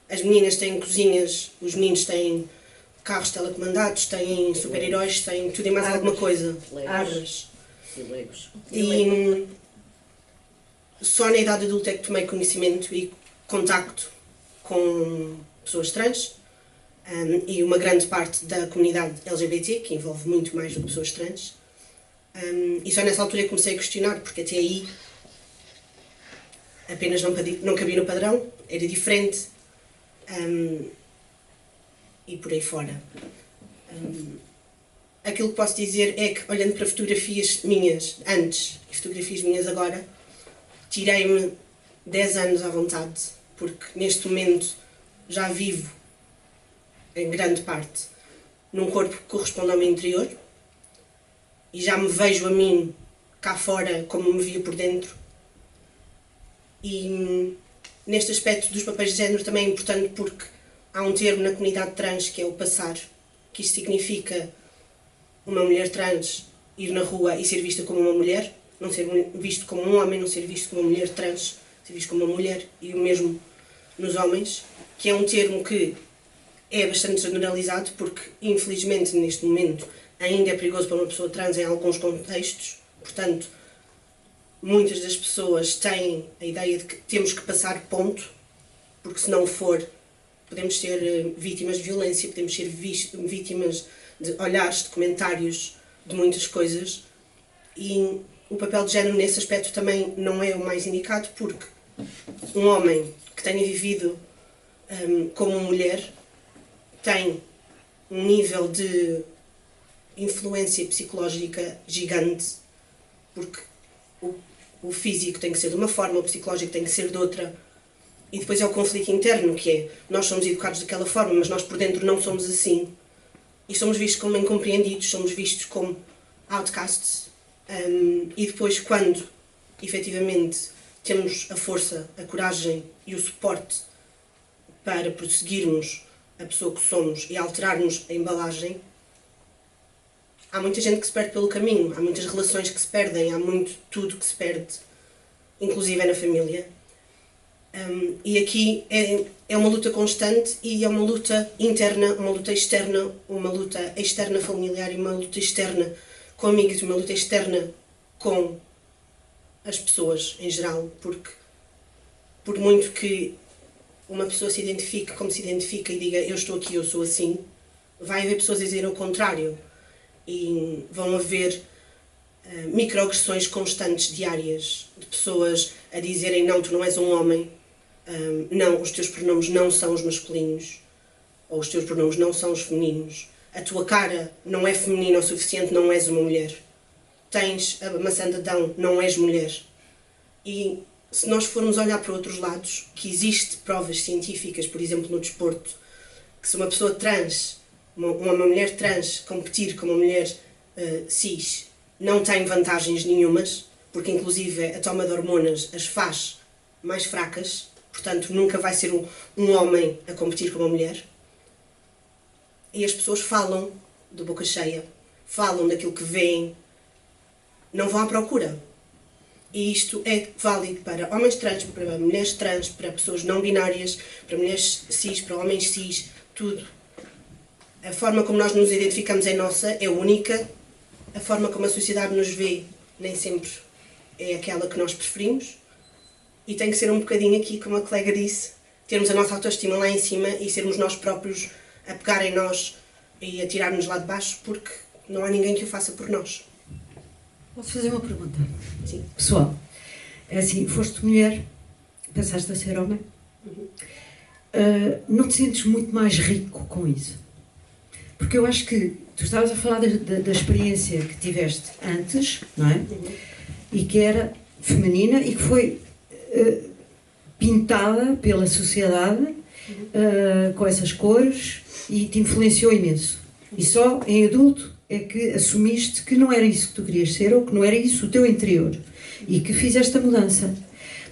As meninas têm cozinhas, os meninos têm carros telecomandados, têm super-heróis, têm tudo e mais alguma coisa. Armas. E só na idade adulta é que tomei conhecimento e contacto com pessoas trans e uma grande parte da comunidade LGBT, que envolve muito mais do que pessoas trans. E só nessa altura eu comecei a questionar, porque até aí apenas não cabia no padrão, era diferente, e por aí fora. Aquilo que posso dizer é que, olhando para fotografias minhas antes e fotografias minhas agora, tirei-me 10 anos à vontade, porque neste momento já vivo, em grande parte, num corpo que corresponde ao meu interior, e já me vejo a mim cá fora como me via por dentro. E neste aspecto dos papéis de género também é importante, porque há um termo na comunidade trans que é o passar, que isto significa uma mulher trans ir na rua e ser vista como uma mulher, não ser visto como um homem, não ser visto como uma mulher trans, ser visto como uma mulher, e o mesmo nos homens, que é um termo que é bastante generalizado, porque infelizmente neste momento ainda é perigoso para uma pessoa trans em alguns contextos. Portanto, muitas das pessoas têm a ideia de que temos que passar ponto, porque se não for, podemos ser vítimas de violência, podemos ser vítimas de olhares, de comentários, de muitas coisas. E o papel de género nesse aspecto também não é o mais indicado, porque um homem que tenha vivido como mulher tem um nível de influência psicológica gigante, porque o físico tem que ser de uma forma, o psicológico tem que ser de outra, e depois é o conflito interno, que é, nós somos educados daquela forma, mas nós por dentro não somos assim, e somos vistos como incompreendidos, somos vistos como outcasts, e depois quando, efetivamente, temos a força, a coragem e o suporte para prosseguirmos a pessoa que somos e alterarmos a embalagem, há muita gente que se perde pelo caminho, há muitas relações que se perdem, há muito tudo que se perde, inclusive na família. E aqui é uma luta constante e é uma luta interna, uma luta externa familiar e uma luta externa com amigos, uma luta externa com as pessoas em geral, porque por muito que uma pessoa se identifique como se identifica e diga eu estou aqui, eu sou assim, vai haver pessoas a dizer o contrário e vão haver microagressões constantes, diárias, de pessoas a dizerem não, tu não és um homem, não, os teus pronomes não são os masculinos, ou os teus pronomes não são os femininos, a tua cara não é feminina o suficiente, não és uma mulher, tens a maçã de Adão, não és mulher. E se nós formos olhar para outros lados, que existe provas científicas, por exemplo no desporto, que se uma pessoa trans, uma mulher trans competir com uma mulher cis, não tem vantagens nenhumas, porque inclusive a toma de hormonas as faz mais fracas, portanto nunca vai ser um homem a competir com uma mulher. E as pessoas falam de boca cheia, falam daquilo que veem, não vão à procura. E isto é válido para homens trans, para mulheres trans, para pessoas não binárias, para mulheres cis, para homens cis, tudo. A forma como nós nos identificamos é nossa, é única. A forma como a sociedade nos vê nem sempre é aquela que nós preferimos. E tem que ser um bocadinho aqui, como a colega disse, termos a nossa autoestima lá em cima e sermos nós próprios a pegar em nós e a tirar-nos lá de baixo, porque não há ninguém que o faça por nós. Posso fazer uma pergunta? Sim. Pessoal, é assim, foste mulher, pensaste a ser homem, não te sentes muito mais rico com isso? Porque eu acho que tu estavas a falar da experiência que tiveste antes, não é? E que era feminina e que foi pintada pela sociedade com essas cores e te influenciou imenso. E só em adulto é que assumiste que não era isso que tu querias ser ou que não era isso o teu interior e que fizeste a mudança.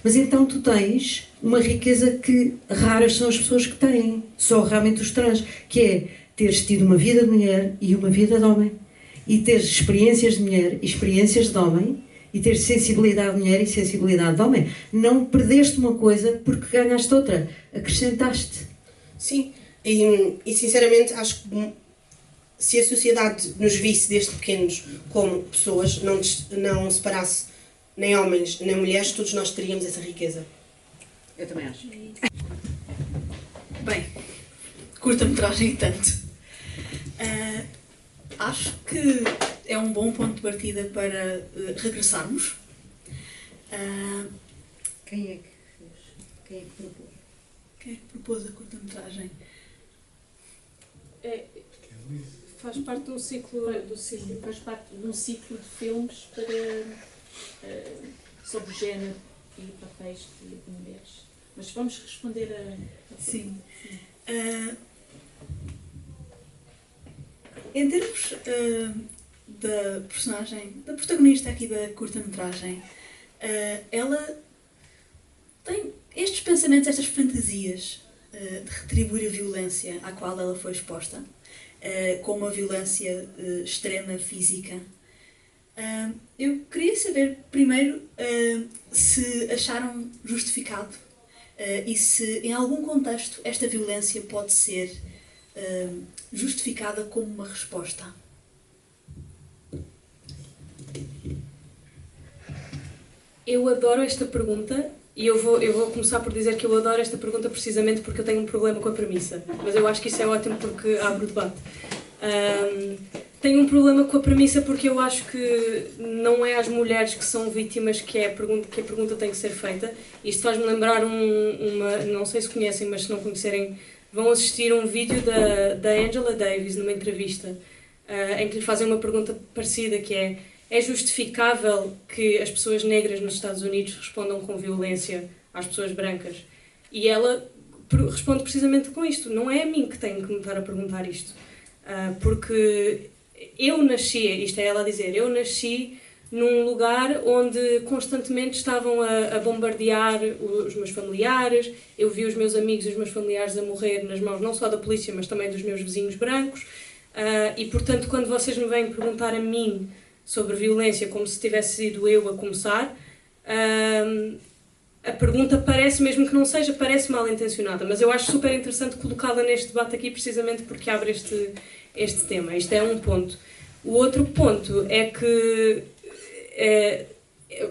Mas então tu tens uma riqueza que raras são as pessoas que têm, só realmente os trans, que é teres tido uma vida de mulher e uma vida de homem, e teres experiências de mulher e experiências de homem, e teres sensibilidade de mulher e sensibilidade de homem. Não perdeste uma coisa porque ganhaste outra, acrescentaste. Sim, e sinceramente acho que se a sociedade nos visse desde pequenos como pessoas, não separasse nem homens nem mulheres, todos nós teríamos essa riqueza. Eu também acho. Bem, curta-metragem e tanto. Acho que é um bom ponto de partida para regressarmos. Quem é que fez? Quem é que propôs? Quem é que propôs a curta-metragem? Faz parte de um ciclo, faz parte de um ciclo de filmes para, sobre género e papéis de mulheres. Mas vamos responder a... Sim. Em termos da personagem, da protagonista aqui da curta-metragem, ela tem estes pensamentos, estas fantasias de retribuir a violência à qual ela foi exposta, com uma violência extrema física. Eu queria saber, primeiro, se acharam justificado e se, em algum contexto, esta violência pode ser justificada como uma resposta. Eu adoro esta pergunta e eu vou começar por dizer que eu adoro esta pergunta precisamente porque eu tenho um problema com a premissa. Mas eu acho que isso é ótimo porque abre o debate. Tenho um problema com a premissa porque eu acho que não é às mulheres que são vítimas que a pergunta tem que ser feita. Isto faz-me lembrar não sei se conhecem, mas se não conhecerem, vão assistir a um vídeo da Angela Davis numa entrevista em que lhe fazem uma pergunta parecida, que é justificável que as pessoas negras nos Estados Unidos respondam com violência às pessoas brancas? E ela responde precisamente com isto. Não é a mim que tenho que me estar a perguntar isto. Porque eu nasci, isto é ela a dizer, eu nasci num lugar onde constantemente estavam a bombardear os meus familiares, eu vi os meus amigos e os meus familiares a morrer nas mãos não só da polícia, mas também dos meus vizinhos brancos, e portanto quando vocês me vêm perguntar a mim sobre violência como se tivesse sido eu a começar, a pergunta parece, mesmo que não seja, parece mal intencionada, mas eu acho super interessante colocá-la neste debate aqui precisamente porque abre este tema. Isto é um ponto. O outro ponto é que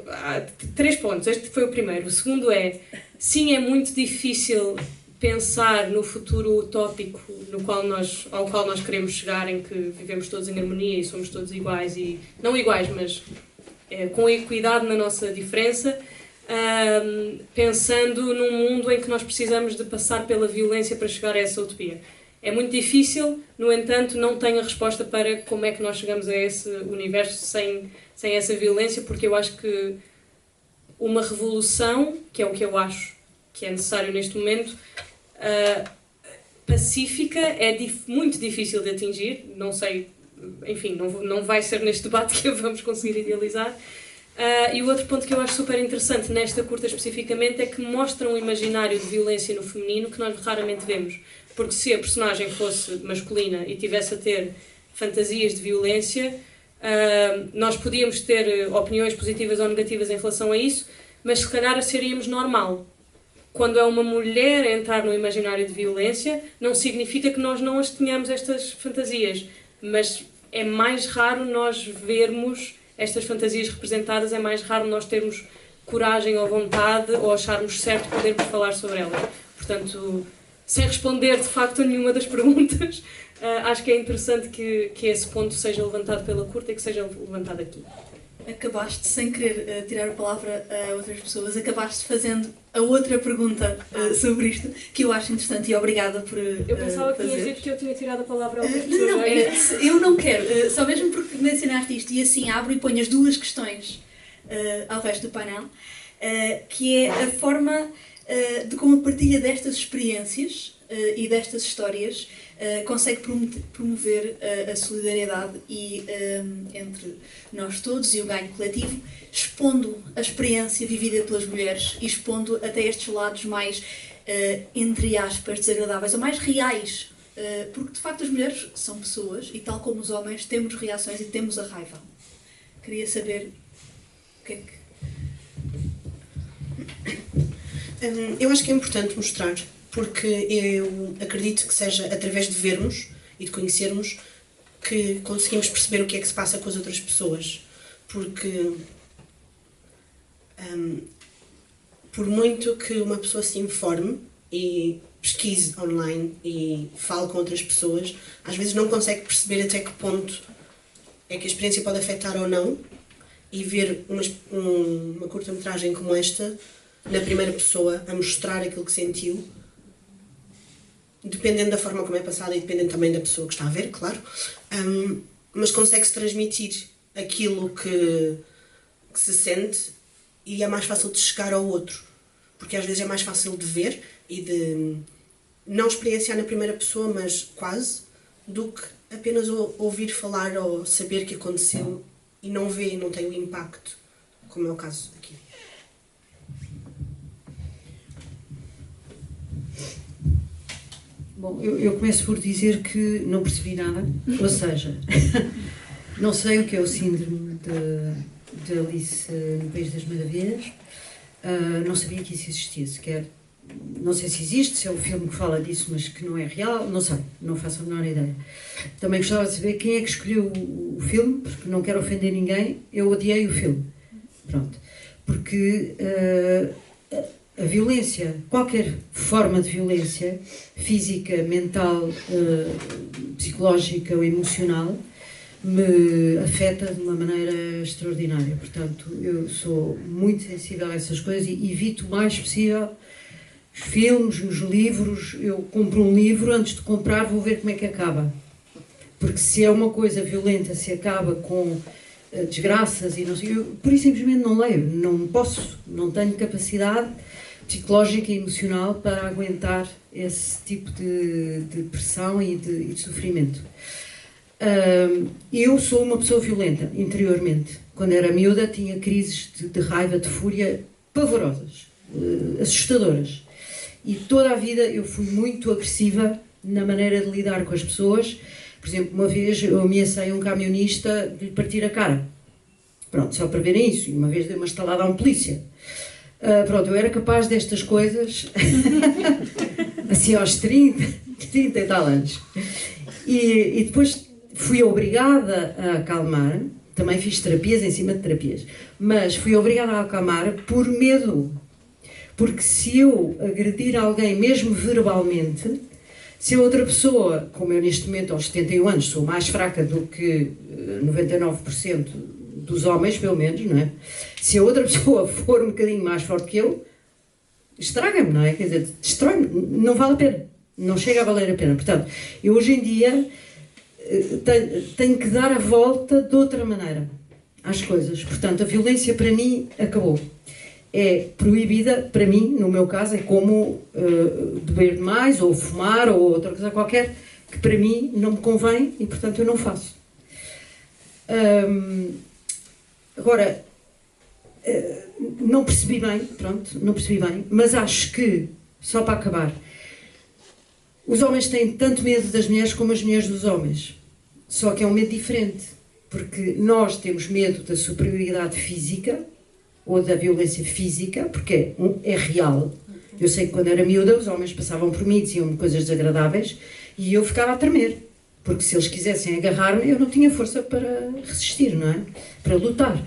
há 3 pontos. Este foi o primeiro. O segundo é, sim, é muito difícil pensar no futuro utópico ao qual nós queremos chegar, em que vivemos todos em harmonia e somos todos iguais, e não iguais, mas com equidade na nossa diferença, pensando num mundo em que nós precisamos de passar pela violência para chegar a essa utopia. É muito difícil, no entanto, não tenho a resposta para como é que nós chegamos a esse universo sem essa violência, porque eu acho que uma revolução, que é o que eu acho que é necessário neste momento, pacífica, é muito difícil de atingir, não sei, enfim, não vai ser neste debate que vamos conseguir idealizar. E o outro ponto que eu acho super interessante nesta curta especificamente é que mostra um imaginário de violência no feminino que nós raramente vemos. Porque se a personagem fosse masculina e tivesse a ter fantasias de violência, nós podíamos ter opiniões positivas ou negativas em relação a isso, mas se calhar seríamos normal. Quando é uma mulher a entrar no imaginário de violência, não significa que nós não as tenhamos estas fantasias, mas é mais raro nós vermos estas fantasias representadas, é mais raro nós termos coragem ou vontade ou acharmos certo podermos falar sobre elas. Portanto, sem responder de facto a nenhuma das perguntas, acho que é interessante que esse ponto seja levantado pela curta e que seja levantado aqui. Acabaste, sem querer tirar a palavra a outras pessoas, acabaste fazendo a outra pergunta sobre isto, que eu acho interessante, e obrigada por eu pensava que tinha dito que eu tinha tirado a palavra a outras pessoas. Não, eu não quero, só mesmo porque mencionaste isto, e assim abro e ponho as 2 questões ao resto do painel, que é a forma de como a partilha destas experiências e destas histórias consegue promover a solidariedade entre nós todos e o ganho coletivo, expondo a experiência vivida pelas mulheres e expondo até estes lados mais, entre aspas, desagradáveis ou mais reais, porque de facto as mulheres são pessoas e, tal como os homens, temos reações e temos a raiva. Queria saber o que é que... Eu acho que é importante mostrar, porque eu acredito que seja através de vermos e de conhecermos que conseguimos perceber o que é que se passa com as outras pessoas. Porque por muito que uma pessoa se informe e pesquise online e fale com outras pessoas, às vezes não consegue perceber até que ponto é que a experiência pode afetar ou não, e ver uma curta-metragem como esta, na primeira pessoa, a mostrar aquilo que sentiu, dependendo da forma como é passada e dependendo também da pessoa que está a ver, claro, mas consegue-se transmitir aquilo que se sente e é mais fácil de chegar ao outro, porque às vezes é mais fácil de ver e de não experienciar na primeira pessoa, mas quase, do que apenas ouvir falar ou saber que aconteceu e não vê e não tem o impacto, como é o caso aqui. Bom, eu começo por dizer que não percebi nada, ou seja, não sei o que é o síndrome de Alice no País das Maravilhas, não sabia que isso existia sequer, não sei se existe, se é um filme que fala disso, mas que não é real, não sei, não faço a menor ideia. Também gostava de saber quem é que escolheu o filme, porque não quero ofender ninguém, eu odiei o filme, pronto, porque a violência, qualquer forma de violência, física, mental, psicológica ou emocional, me afeta de uma maneira extraordinária. Portanto, eu sou muito sensível a essas coisas e evito o mais possível os filmes, os livros. Eu compro um livro, antes de comprar vou ver como é que acaba. Porque se é uma coisa violenta, se acaba com desgraças e não sei, eu por isso simplesmente não leio, não posso, não tenho capacidade psicológica e emocional para aguentar esse tipo de pressão e de sofrimento. Eu sou uma pessoa violenta, interiormente. Quando era miúda tinha crises de raiva, de fúria pavorosas, assustadoras. E toda a vida eu fui muito agressiva na maneira de lidar com as pessoas. Por exemplo, uma vez eu ameacei um camionista de lhe partir a cara. Pronto, só para verem isso. E uma vez dei uma estalada a um polícia. Pronto, eu era capaz destas coisas assim aos 30 e tal anos. E depois fui obrigada a acalmar, também fiz terapias em cima de terapias, mas fui obrigada a acalmar por medo. Porque se eu agredir alguém, mesmo verbalmente, se a outra pessoa, como eu neste momento aos 71 anos sou mais fraca do que 99% dos homens, pelo menos, não é? Se a outra pessoa for um bocadinho mais forte que eu, estraga-me, não é? Quer dizer, destrói-me, não vale a pena, não chega a valer a pena. Portanto, eu hoje em dia tenho que dar a volta de outra maneira às coisas. Portanto, a violência para mim acabou. É proibida, para mim, no meu caso, é como beber demais, ou fumar, ou outra coisa qualquer, que para mim não me convém e, portanto, eu não faço. Agora, não percebi bem, pronto, não percebi bem, mas acho que, só para acabar, os homens têm tanto medo das mulheres como as mulheres dos homens. Só que é um medo diferente, porque nós temos medo da superioridade física, ou da violência física, porque é real. Eu sei que quando era miúda os homens passavam por mim e diziam-me coisas desagradáveis e eu ficava a tremer, porque se eles quisessem agarrar-me eu não tinha força para resistir, não é? Para lutar.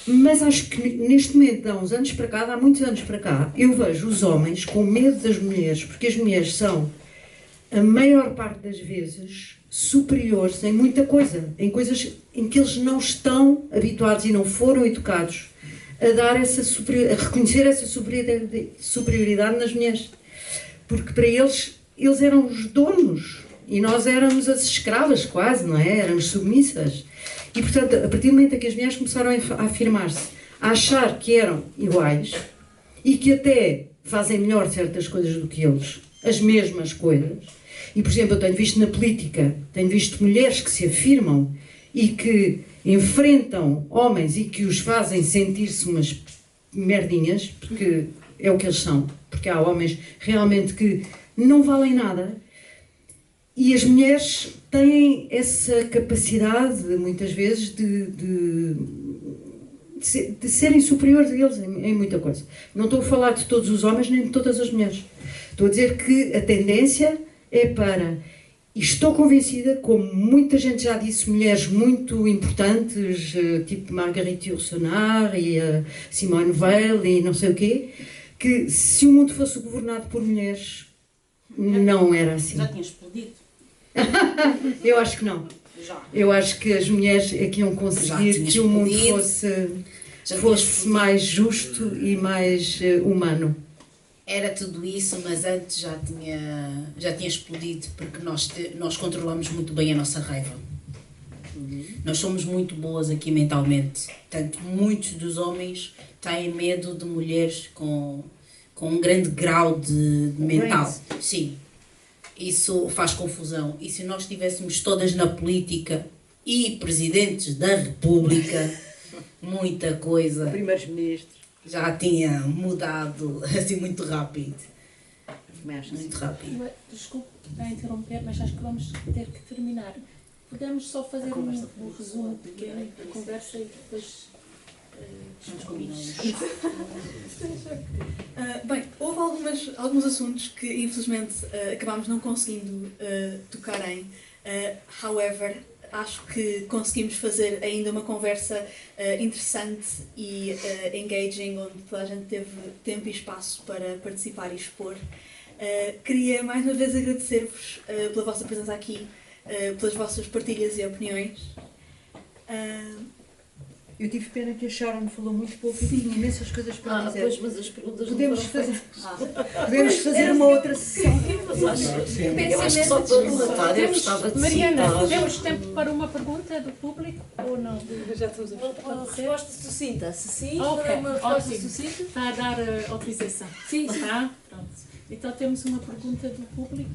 Mas acho que neste momento, há uns anos para cá, há muitos anos para cá, eu vejo os homens com medo das mulheres, porque as mulheres são, a maior parte das vezes, superiores em muita coisa, em coisas em que eles não estão habituados e não foram educados a dar essa a reconhecer essa superioridade nas mulheres. Porque para eles eram os donos e nós éramos as escravas quase, não é? Éramos submissas. E portanto, a partir do momento em que as mulheres começaram a afirmar-se, a achar que eram iguais e que até fazem melhor certas coisas do que eles, as mesmas coisas. E por exemplo, eu tenho visto na política, tenho visto mulheres que se afirmam e que enfrentam homens e que os fazem sentir-se umas merdinhas, porque é o que eles são, porque há homens realmente que não valem nada, e as mulheres têm essa capacidade, muitas vezes, de serem superiores a eles em muita coisa. Não estou a falar de todos os homens nem de todas as mulheres. Estou a dizer que a tendência é para... E estou convencida, como muita gente já disse, mulheres muito importantes, tipo Marguerite Yourcenar e Simone Weil e não sei o quê, que se o mundo fosse governado por mulheres, não era assim. Já tinha explodido? Eu acho que não. Já. Eu acho que as mulheres é que iam conseguir que o mundo fosse mais justo e mais humano. Era tudo isso, mas antes já tinha explodido, porque nós controlamos muito bem a nossa raiva. Nós somos muito boas aqui mentalmente. Portanto, muitos dos homens têm medo de mulheres com um grande grau de mental. Sim. Isso faz confusão. E se nós estivéssemos todas na política e presidentes da República, muita coisa... Primeiros ministros. Já tinha mudado assim muito rápido. Muito rápido. Desculpe a interromper, mas acho que vamos ter que terminar. Podemos só fazer um resumo pequeno da conversa e depois discutimos. Bem, houve alguns assuntos que infelizmente acabámos não conseguindo tocar em. However, acho que conseguimos fazer ainda uma conversa interessante e engaging, onde toda a gente teve tempo e espaço para participar e expor. Queria mais uma vez agradecer-vos pela vossa presença aqui, pelas vossas partilhas e opiniões. Eu tive pena que a Sharon falou muito pouco e tinha imensas coisas para dizer. Pois, mas as perguntas podemos não foram podemos fazer uma outra sessão. Eu acho que só para relatar, eu gostava de Mariana, temos tempo para uma pergunta do público ou não? Já estamos a Uma resposta sucinta. Se sim, ok, uma resposta ótimo. sucinta. Está a dar autorização. Sim, está. Pronto. Então temos uma pergunta do público.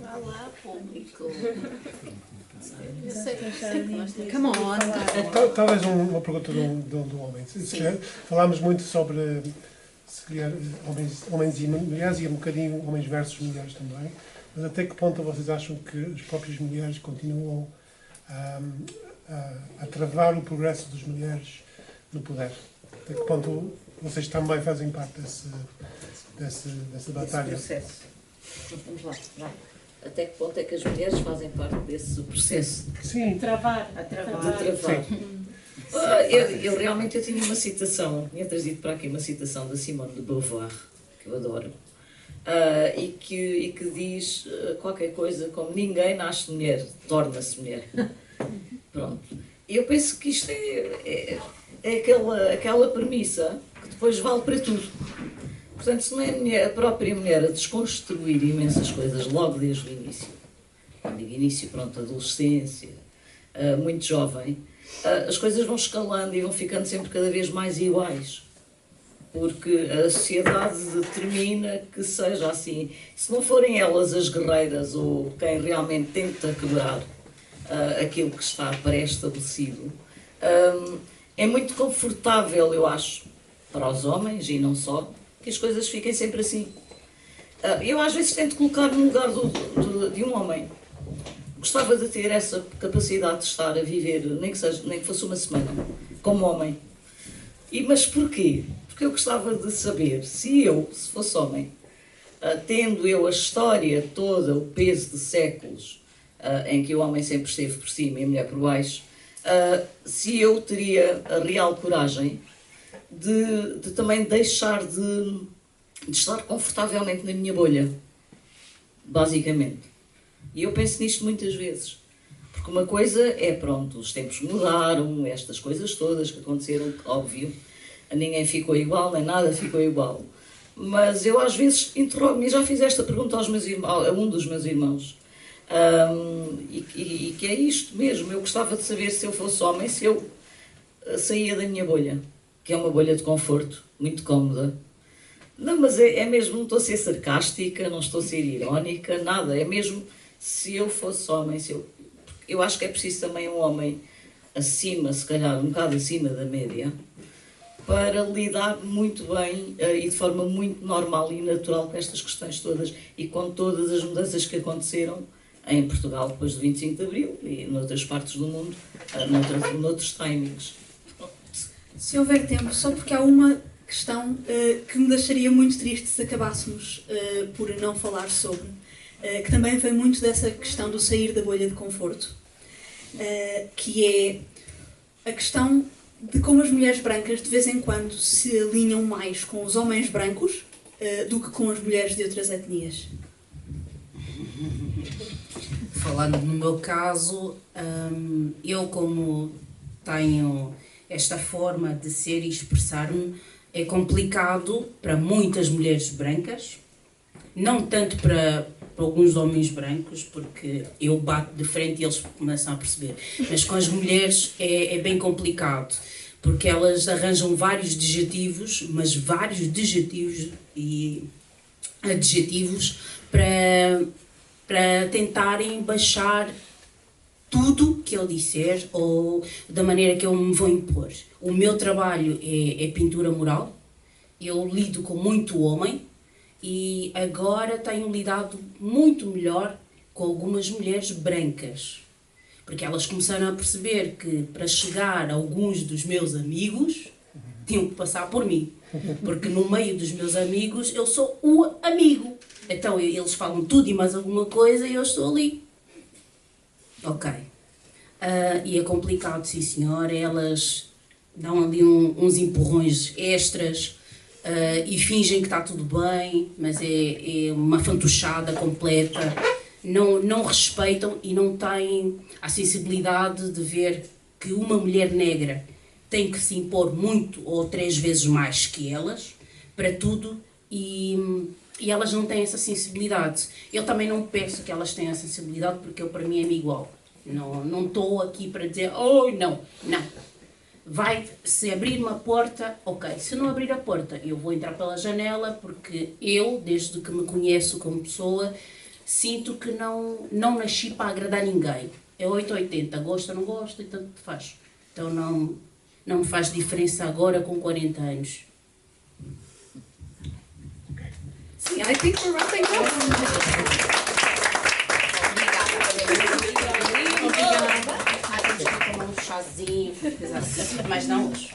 Vá lá, público. Eu sei que nós temos. Come on. Talvez uma pergunta do homem. Falámos muito sobre se calhar, homens e mulheres e um bocadinho homens versus mulheres também. Mas até que ponto vocês acham que as próprias mulheres continuam a travar o progresso das mulheres no poder? Até que ponto vocês também fazem parte dessa batalha? Esse processo. Vamos lá, vai. Até que ponto é que as mulheres fazem parte desse processo? Sim. De travar. Eu realmente tinha uma citação, tinha trazido para aqui uma citação da Simone de Beauvoir, que eu adoro, e que diz qualquer coisa como: ninguém nasce mulher, torna-se mulher. Pronto. E eu penso que isto é aquela premissa que depois vale para tudo. Portanto, se não é a própria mulher a desconstruir imensas coisas logo desde o início, quando digo início, pronto, adolescência, muito jovem, as coisas vão escalando e vão ficando sempre cada vez mais iguais. Porque a sociedade determina que seja assim. Se não forem elas as guerreiras ou quem realmente tenta quebrar aquilo que está pré-estabelecido, é muito confortável, eu acho, para os homens e não só, que as coisas fiquem sempre assim. Eu às vezes tento colocar no lugar de um homem. Gostava de ter essa capacidade de estar a viver, nem que fosse uma semana, como homem. Mas porquê? Porque eu gostava de saber, se fosse homem, tendo eu a história toda, o peso de séculos, em que o homem sempre esteve por cima e a mulher por baixo, se eu teria a real coragem de também deixar de estar confortavelmente na minha bolha, basicamente. E eu penso nisto muitas vezes. Porque uma coisa é, pronto, os tempos mudaram, estas coisas todas que aconteceram, óbvio, ninguém ficou igual, nem nada ficou igual. Mas eu às vezes interrogo-me, e já fiz esta pergunta a um dos meus irmãos, e que é isto mesmo. Eu gostava de saber, se eu fosse homem, se eu saía da minha bolha, que é uma bolha de conforto, muito cómoda. Não, mas é mesmo, não estou a ser sarcástica, não estou a ser irónica, nada. É mesmo, se eu fosse homem, eu acho que é preciso também um homem acima, se calhar um bocado acima da média, para lidar muito bem e de forma muito normal e natural com estas questões todas e com todas as mudanças que aconteceram em Portugal depois do 25 de Abril e noutras partes do mundo, noutros timings. Se houver tempo, só porque há uma questão que me deixaria muito triste se acabássemos por não falar sobre, que também vem muito dessa questão do sair da bolha de conforto, que é a questão de como as mulheres brancas de vez em quando se alinham mais com os homens brancos do que com as mulheres de outras etnias. Falando no meu caso, eu como tenho esta forma de ser e expressar-me, é complicado para muitas mulheres brancas, não tanto para alguns homens brancos, porque eu bato de frente e eles começam a perceber, mas com as mulheres é bem complicado, porque elas arranjam vários adjetivos, mas vários adjetivos e adjetivos para tentarem baixar tudo que eu disser ou da maneira que eu me vou impor. O meu trabalho é pintura mural, eu lido com muito homem e agora tenho lidado muito melhor com algumas mulheres brancas, porque elas começaram a perceber que para chegar a alguns dos meus amigos tinham que passar por mim, porque no meio dos meus amigos eu sou o amigo, então eles falam tudo e mais alguma coisa e eu estou ali. Ok. E é complicado, sim senhor, elas dão ali uns empurrões extras e fingem que está tudo bem, mas é uma fantochada completa. Não respeitam e não têm a sensibilidade de ver que uma mulher negra tem que se impor muito ou 3 vezes mais que elas para tudo e elas não têm essa sensibilidade. Eu também não peço que elas tenham essa sensibilidade porque eu, para mim, é igual. Não estou aqui para dizer, não. Se abrir uma porta, ok. Se não abrir a porta, eu vou entrar pela janela porque eu, desde que me conheço como pessoa, sinto que não nasci para agradar ninguém. É 880, gosta ou não gosta e tanto faz. Então não me faz diferença agora com 40 anos. Sim, I think we're wrapping up. Obrigada. Tomar um chazinho, mas não hoje.